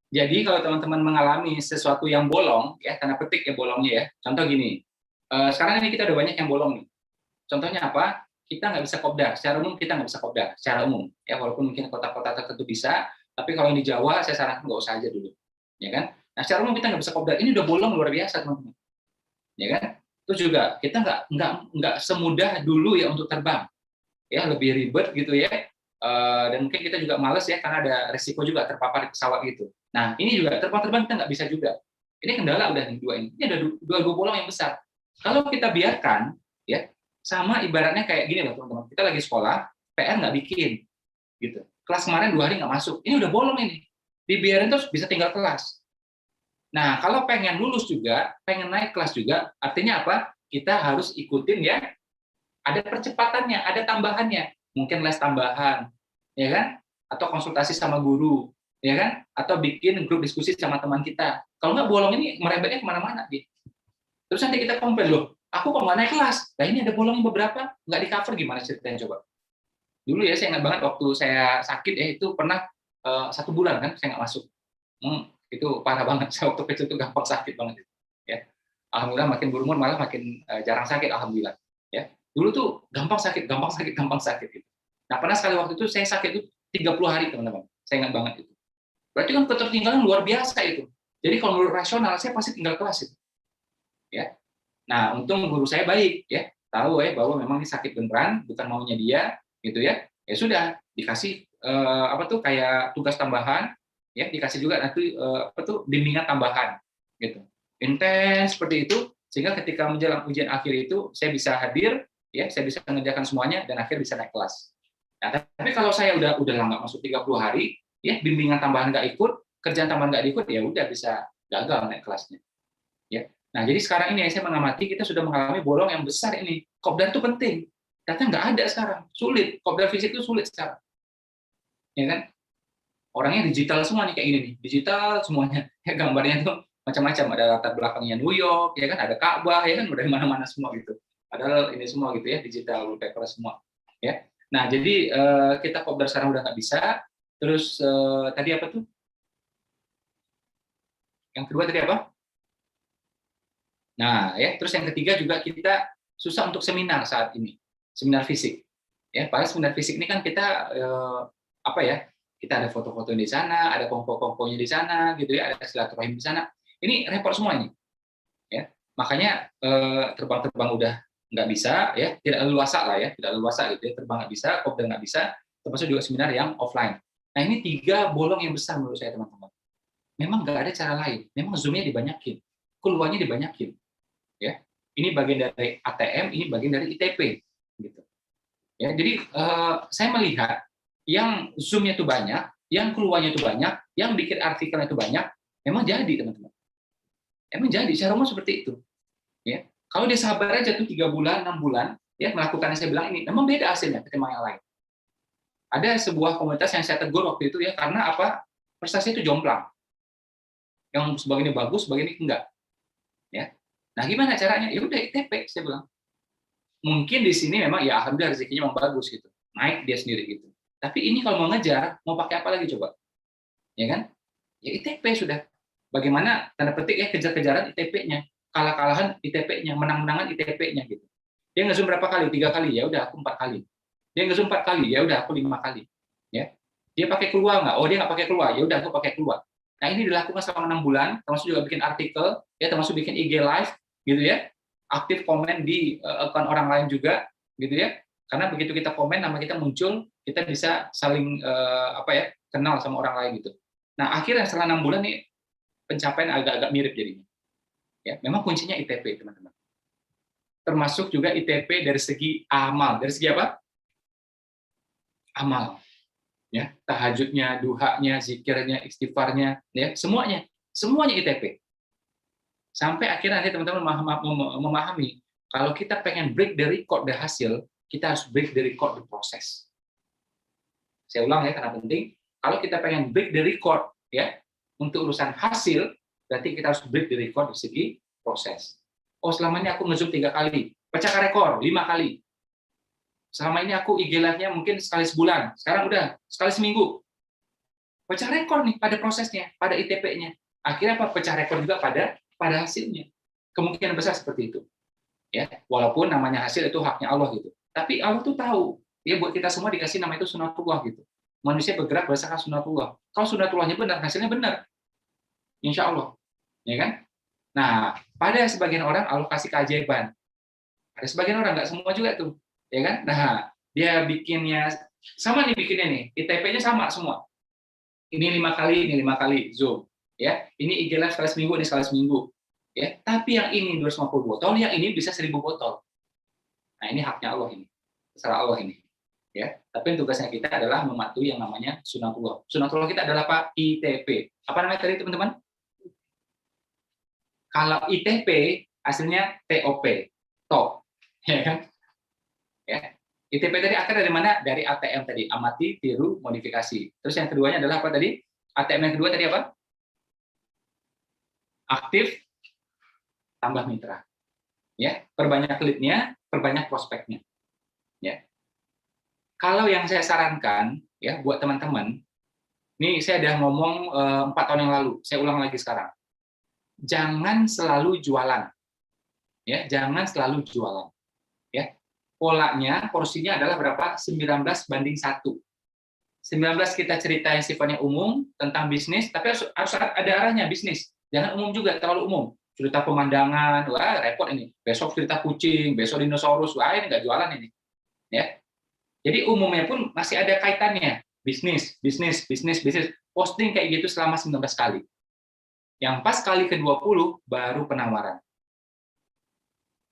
Jadi kalau teman-teman mengalami sesuatu yang bolong, ya tanda petik ya bolongnya ya. Contoh gini, sekarang ini kita udah banyak yang bolong nih. Contohnya apa? Kita nggak bisa kopdar. Secara umum kita nggak bisa kopdar. Secara umum, ya walaupun mungkin kota-kota tertentu bisa, tapi kalau yang di Jawa saya sarankan nggak usah aja dulu, ya kan? Nah secara umum kita nggak bisa kopdar. Ini udah bolong luar biasa teman-teman, ya kan? Terus juga kita nggak semudah dulu ya untuk terbang, ya lebih ribet gitu ya. Dan mungkin kita juga males ya karena ada resiko juga terpapar di pesawat gitu. Nah ini juga terbang kita nggak bisa juga. Ini kendala udah nih dua ini. Ini ada dua bolong yang besar. Kalau kita biarkan, ya sama ibaratnya kayak gini loh teman-teman. Kita lagi sekolah, PR nggak bikin, gitu. Kelas kemarin 2 hari nggak masuk. Ini udah bolong ini. Dibiarin terus bisa tinggal kelas. Nah kalau pengen lulus juga, pengen naik kelas juga, artinya apa? Kita harus ikutin ya. Ada percepatannya, ada tambahannya. Mungkin les tambahan, ya kan? Atau konsultasi sama guru, ya kan? Atau bikin grup diskusi sama teman kita. Kalau nggak bolong ini merebetnya kemana-mana, gitu. Terus nanti kita komplain loh, aku kok nggak naik kelas? Nah ini ada bolong beberapa, nggak di cover, gimana ceritanya coba? Dulu ya saya ingat banget waktu saya sakit ya itu pernah 1 bulan kan saya nggak masuk. Itu parah banget. Saya waktu kecil itu gampang sakit banget. Ya, alhamdulillah makin berumur malah makin jarang sakit, alhamdulillah. Ya. Dulu tuh gampang sakit gitu. Nah, pernah sekali waktu itu saya sakit itu 30 hari, teman-teman. Saya ingat banget itu. Berarti kan ketertinggalan luar biasa itu. Jadi kalau menurut rasional saya pasti tinggal kelas itu. Ya. Nah, untung guru saya baik ya. Tahu ya bahwa memang ini sakit beneran, bukan maunya dia gitu ya. Ya sudah, dikasih kayak tugas tambahan ya, dikasih juga nanti bimbingan tambahan gitu. Intens seperti itu sehingga ketika menjelang ujian akhir itu saya bisa hadir ya, saya bisa mengerjakan semuanya dan akhir bisa naik kelas. Nah, tapi kalau saya udah nggak masuk 30 hari, ya bimbingan tambahan nggak ikut, kerjaan tambahan nggak ikut, ya udah bisa gagal naik kelasnya. Ya. Nah, jadi sekarang ini saya mengamati kita sudah mengalami bolong yang besar ini. Kopdar itu penting. Ternyata nggak ada sekarang, sulit. Kopdar fisik itu sulit sekarang. Ya kan? Orangnya digital semua nih kayak gini nih, digital semuanya. Ya, gambarnya tuh macam-macam, ada latar belakangnya New York, ya kan, ada Ka'bah, ya kan, dari mana-mana semua gitu. Padahal ini semua gitu ya, digital wallpaper semua. Ya. Nah, jadi kita kopdar sekarang udah nggak bisa. Terus tadi apa tuh? Yang kedua tadi apa? Nah, ya, terus yang ketiga juga kita susah untuk seminar saat ini, seminar fisik. Ya, padahal seminar fisik ini kan kita kita ada foto-foto di sana, ada kongko-kongkonya di sana, gitu ya, ada silaturahim di sana. Ini repot semua ini. Ya, makanya terbang-terbang udah nggak bisa, ya, tidak leluasa lah ya, tidak leluasa gitu ya, terbang nggak bisa, kopdar nggak bisa, termasuk juga seminar yang offline. Nah, ini 3 bolong yang besar menurut saya teman-teman. Memang nggak ada cara lain, memang zoom-nya dibanyakin, keluarnya dibanyakin. Ya, ini bagian dari ATM, ini bagian dari ITP, gitu. Ya, jadi saya melihat yang zoom-nya itu banyak, yang keluarnya itu banyak, yang bikin artikelnya itu banyak, memang jadi teman-teman. Emang jadi, secara umum seperti itu. Ya, kalau dia sabar aja tuh 3 bulan, 6 bulan, ya melakukan yang saya bilang ini, memang beda hasilnya ketimbang yang lain. Ada sebuah komunitas yang saya tegur waktu itu ya, karena apa? Prestasi itu jomplang. Yang sebagian ini bagus, sebagian ini enggak. Ya. Nah, gimana caranya? Ya udah ITP, saya bilang. Mungkin di sini memang ya alhamdulillah rezekinya memang bagus gitu. Naik dia sendiri gitu. Tapi ini kalau mau ngejar, mau pakai apa lagi coba? Ya kan? Ya ITP sudah. Bagaimana tanda petik ya kejar-kejaran ITP-nya, kalah-kalahan ITP-nya, menang-menangan ITP-nya gitu. Dia nge-zoom berapa kali? 3 kali, ya udah aku 4 kali. Dia nge-zoom 4 kali, ya udah aku 5 kali. Ya. Dia pakai keluar nggak? Oh, dia nggak pakai keluar, ya udah aku pakai keluar. Nah, ini dilakukan selama 6 bulan, termasuk juga bikin artikel, ya termasuk bikin IG live gitu ya. Aktif komen di akun orang lain juga gitu ya. Karena begitu kita komen nama kita muncul, kita bisa saling kenal sama orang lain gitu. Nah, akhirnya setelah 6 bulan nih pencapaian agak-agak mirip jadinya. Ya, memang kuncinya ITP, teman-teman. Termasuk juga ITP dari segi amal. Dari segi apa? Amal. Ya, tahajudnya, duhanya, zikirnya, istighfarnya, ya, semuanya ITP. Sampai akhirnya nanti teman-teman memahami Kalau kita pengen break the record the hasil, kita harus break the record the proses. Saya ulang ya, karena penting. Kalau kita pengen break the record ya untuk urusan hasil, berarti kita harus break the record dari segi proses. Oh, selama ini aku nge-Zoom 3 kali, pecah rekor 5 kali. Selama ini aku IG live-nya mungkin sekali sebulan, sekarang udah sekali seminggu. Pecah rekor nih pada prosesnya, pada ITP-nya. Akhirnya apa? Pecah rekor juga pada hasilnya. Kemungkinan besar seperti itu. Ya, walaupun namanya hasil itu haknya Allah gitu. Tapi Allah tuh tahu, ya buat kita semua dikasih nama itu sunatullah gitu. Manusia bergerak berdasarkan sunatullah. Kalau sunatullahnya benar, hasilnya benar. Insya Allah. Ya kan? Nah, pada sebagian orang Allah kasih keajaiban. Ada sebagian orang, nggak semua juga tuh. Ya kan? Nah, dia bikinnya, sama nih bikinnya nih, ITP-nya sama semua. Ini 5 kali, ini 5 kali Zoom. Ya, ini IG live sekali seminggu, ini sekali seminggu. Ya, tapi yang ini 250 botol, yang ini bisa 1000 botol. Nah, ini haknya Allah ini. Terserah Allah ini. Ya, tapi tugasnya kita adalah mematuhi yang namanya sunatullah. Sunatullah kita adalah apa? ITP. Apa namanya tadi teman-teman? Kalau ITP hasilnya TOP, top, ya kan? Ya. ITP tadi akar dari mana? Dari ATM tadi, amati, tiru, modifikasi. Terus yang keduanya adalah apa tadi? ATM yang kedua tadi apa? Aktif, tambah mitra. Ya, perbanyak lead-nya, perbanyak prospeknya. Ya. Kalau yang saya sarankan ya buat teman-teman, ini saya udah ngomong 4 tahun yang lalu, saya ulang lagi sekarang. Jangan selalu jualan. Ya, jangan selalu jualan. Ya. Polanya, porsinya adalah berapa? 19:1. 19 kita cerita yang sifatnya umum tentang bisnis, tapi harus ada arahnya bisnis. Jangan umum juga, terlalu umum. Cerita pemandangan, wah repot ini. Besok cerita kucing, besok dinosaurus, wah ini nggak jualan ini. Ya. Jadi umumnya pun masih ada kaitannya. Bisnis. Posting kayak gitu selama 19 kali. Yang pas kali ke-20 baru penawaran.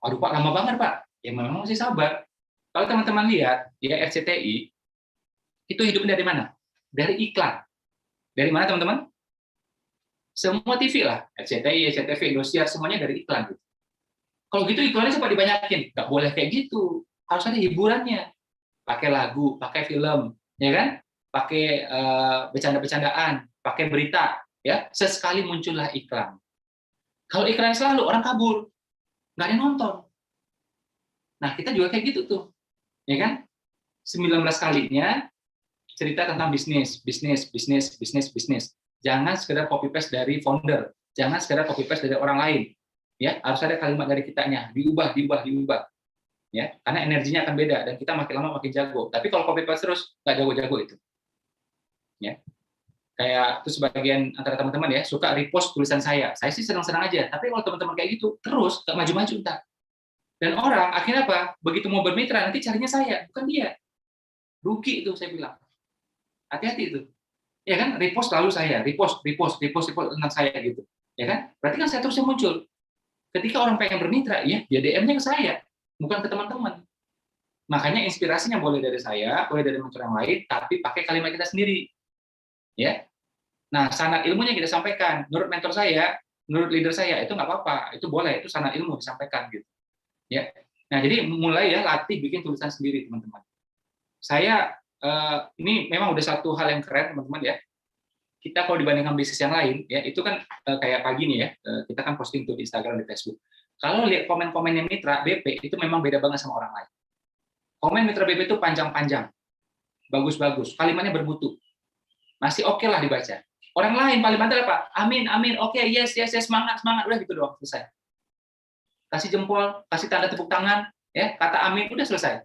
Aduh Pak, lama banget Pak. Ya memang masih sabar. Kalau teman-teman lihat, ya RCTI, itu hidupnya dari mana? Dari iklan. Dari mana teman-teman? Semua TV lah. RCTI, SCTV, Indosiar, semuanya dari iklan. Kalau gitu iklannya cepat dibanyakin. Nggak boleh kayak gitu. Harus ada hiburannya. Pakai lagu, pakai film, ya kan? Pakai bercanda-bercandaan, pakai berita, ya. Sesekali muncullah iklan. Kalau iklan selalu orang kabur, nggak ada yang nonton. Nah kita juga kayak gitu tuh, ya kan? 19 kalinya cerita tentang bisnis. Jangan sekedar copy paste dari founder, jangan sekedar copy paste dari orang lain, ya. Harus ada kalimat dari kitanya, diubah. Ya, karena energinya akan beda dan kita makin lama makin jago. Tapi kalau copy paste terus nggak jago-jago itu. Ya. Kayak itu sebagian antara teman-teman ya suka repost tulisan saya. Saya sih senang-senang aja. Tapi kalau teman-teman kayak gitu terus nggak maju-maju entar. Dan orang akhirnya apa? Begitu mau bermitra nanti carinya saya, bukan dia. Rugi itu saya bilang. Hati-hati itu. Ya kan? Repost lalu saya, repost tentang saya gitu. Ya kan? Berarti kan saya terusnya muncul. Ketika orang pengen bermitra, ya dia DM-nya ke saya. Bukan ke teman-teman. Makanya inspirasinya boleh dari saya, boleh dari mentor yang lain, tapi pakai kalimat kita sendiri. Ya. Nah, sanad ilmunya kita sampaikan. Menurut mentor saya, menurut leader saya, itu nggak apa-apa. Itu boleh, itu sanad ilmu disampaikan. Gitu. Ya. Nah, jadi mulai ya latih bikin tulisan sendiri, teman-teman. Saya, ini memang udah satu hal yang keren, teman-teman ya. Kita kalau dibandingkan bisnis yang lain, ya itu kan kayak pagi nih ya, kita kan posting tuh di Instagram, di Facebook. Kalau lihat komen-komennya mitra BP itu memang beda banget sama orang lain. Komen mitra BP itu panjang-panjang, bagus-bagus, kalimatnya bermutu, masih oke lah dibaca. Orang lain paling banter apa? Amin, oke, yes, semangat, udah gitu doang, selesai. Kasih jempol, kasih tanda tepuk tangan, ya kata amin, udah selesai.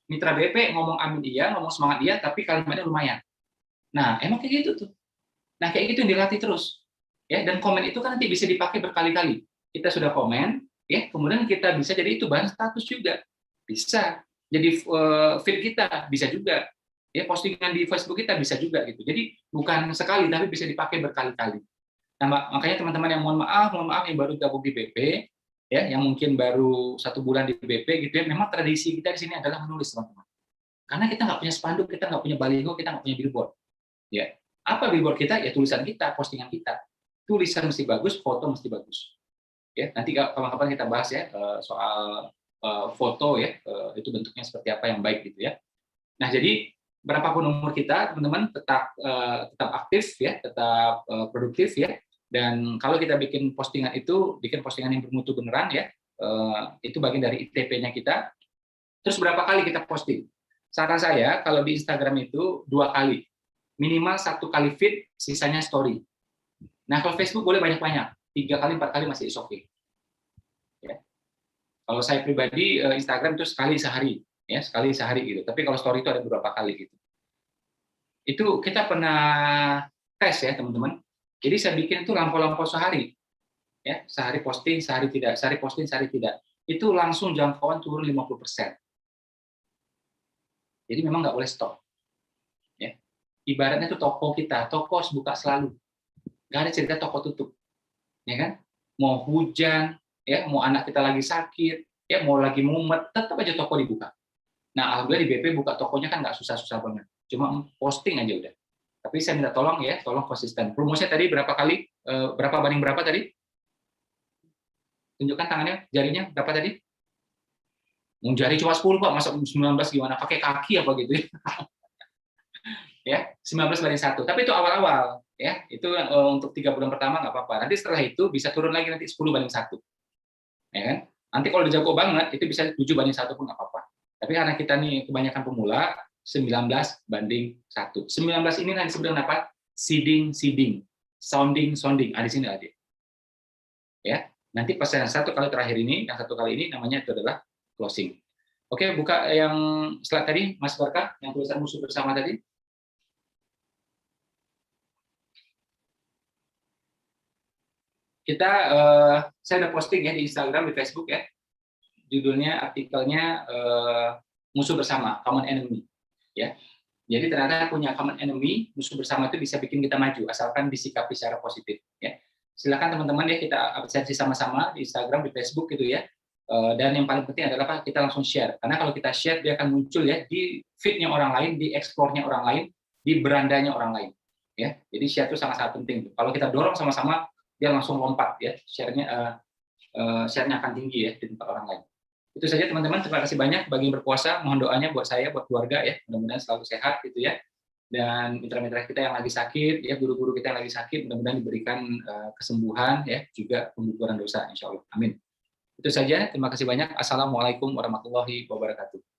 Mitra BP ngomong amin iya, ngomong semangat iya, tapi kalimatnya lumayan. Nah, emang kayak gitu tuh. Nah, kayak gitu yang dilatih terus. Ya, dan komen itu kan nanti bisa dipakai berkali-kali. Kita sudah komen, ya, kemudian kita bisa jadi itu bahan status juga. Bisa. Jadi feed kita bisa juga. Ya, postingan di Facebook kita bisa juga gitu. Jadi bukan sekali tapi bisa dipakai berkali-kali. Nah, makanya teman-teman yang mohon maaf yang baru gabung di BP, ya, yang mungkin baru 1 bulan di BP gitu ya, memang tradisi kita di sini adalah menulis, teman-teman. Karena kita nggak punya spanduk, kita nggak punya baliho, kita nggak punya billboard. Ya. Apa billboard kita? Ya tulisan kita, postingan kita. Tulisan mesti bagus, foto mesti bagus. Ya, nanti kapan-kapan kita bahas ya soal foto ya, itu bentuknya seperti apa yang baik gitu ya. Nah, jadi berapapun umur kita, teman-teman tetap aktif ya, tetap produktif ya. Dan kalau kita bikin postingan yang bermutu beneran ya, itu bagian dari ITP-nya kita. Terus berapa kali kita posting? Saran saya kalau di Instagram itu 2 kali, minimal 1 kali feed, sisanya story. Nah, kalau Facebook boleh banyak-banyak, 3 kali 4 kali masih is okay. Ya. Kalau saya pribadi Instagram itu sekali sehari, ya sekali sehari gitu. Tapi kalau story itu ada beberapa kali gitu. Itu kita pernah tes ya teman-teman. Jadi saya bikin itu lampau-lampau sehari, ya sehari posting, sehari tidak, sehari posting, sehari tidak. Itu langsung jangkauan turun 50%. Jadi memang nggak boleh stop. Ya. Ibaratnya itu toko kita, toko harus buka selalu. Nggak ada cerita toko tutup, ya kan? Mau hujan, ya mau anak kita lagi sakit, ya mau lagi mumet, tetap aja toko dibuka. Nah, alhamdulillah di BP buka tokonya kan nggak susah-susah banget, cuma posting aja udah. Tapi saya minta tolong ya, tolong konsisten. Promosinya tadi berapa kali? Berapa banding berapa tadi? Tunjukkan tangannya, jarinya berapa tadi? Mau jari cuma 10 Pak, masa 19 gimana? Pakai kaki apa gitu ya? Ya, 19/1. Tapi itu awal-awal, ya. Itu untuk 3 bulan pertama nggak apa-apa. Nanti setelah itu bisa turun lagi nanti 10/1. Ya kan? Nanti kalau udah jago banget itu bisa 7/1 pun nggak apa-apa. Tapi karena kita nih kebanyakan pemula, 19/1. 19 ini nanti disebut apa? Seeding, sounding. Di sini aja. Ya, nanti pas yang 1 kali terakhir ini, yang 1 kali ini namanya itu adalah closing. Oke, buka yang slide tadi, Mas Barka, yang tulisan musuh bersama tadi. Saya udah posting ya di Instagram, di Facebook ya. Judulnya, artikelnya musuh bersama, common enemy. Ya, jadi ternyata punya common enemy, musuh bersama itu bisa bikin kita maju, asalkan disikapi secara positif. Ya, silakan teman-teman ya kita absensi sama-sama di Instagram, di Facebook gitu ya. Dan yang paling penting adalah kita langsung share, karena kalau kita share dia akan muncul ya di feed-nya orang lain, di explore-nya orang lain, di berandanya orang lain. Ya, jadi share itu sangat-sangat penting. Kalau kita dorong sama-sama, dia langsung lompat ya, share-nya akan tinggi ya di tempat orang lain. Itu saja teman-teman, terima kasih banyak bagi yang berpuasa, mohon doanya buat saya, buat keluarga ya, mudah-mudahan selalu sehat gitu ya. Dan mitra-mitra kita yang lagi sakit, ya guru-guru kita yang lagi sakit, mudah-mudahan diberikan kesembuhan ya, juga pengguguran dosa insya Allah. Amin. Itu saja, terima kasih banyak. Assalamualaikum warahmatullahi wabarakatuh.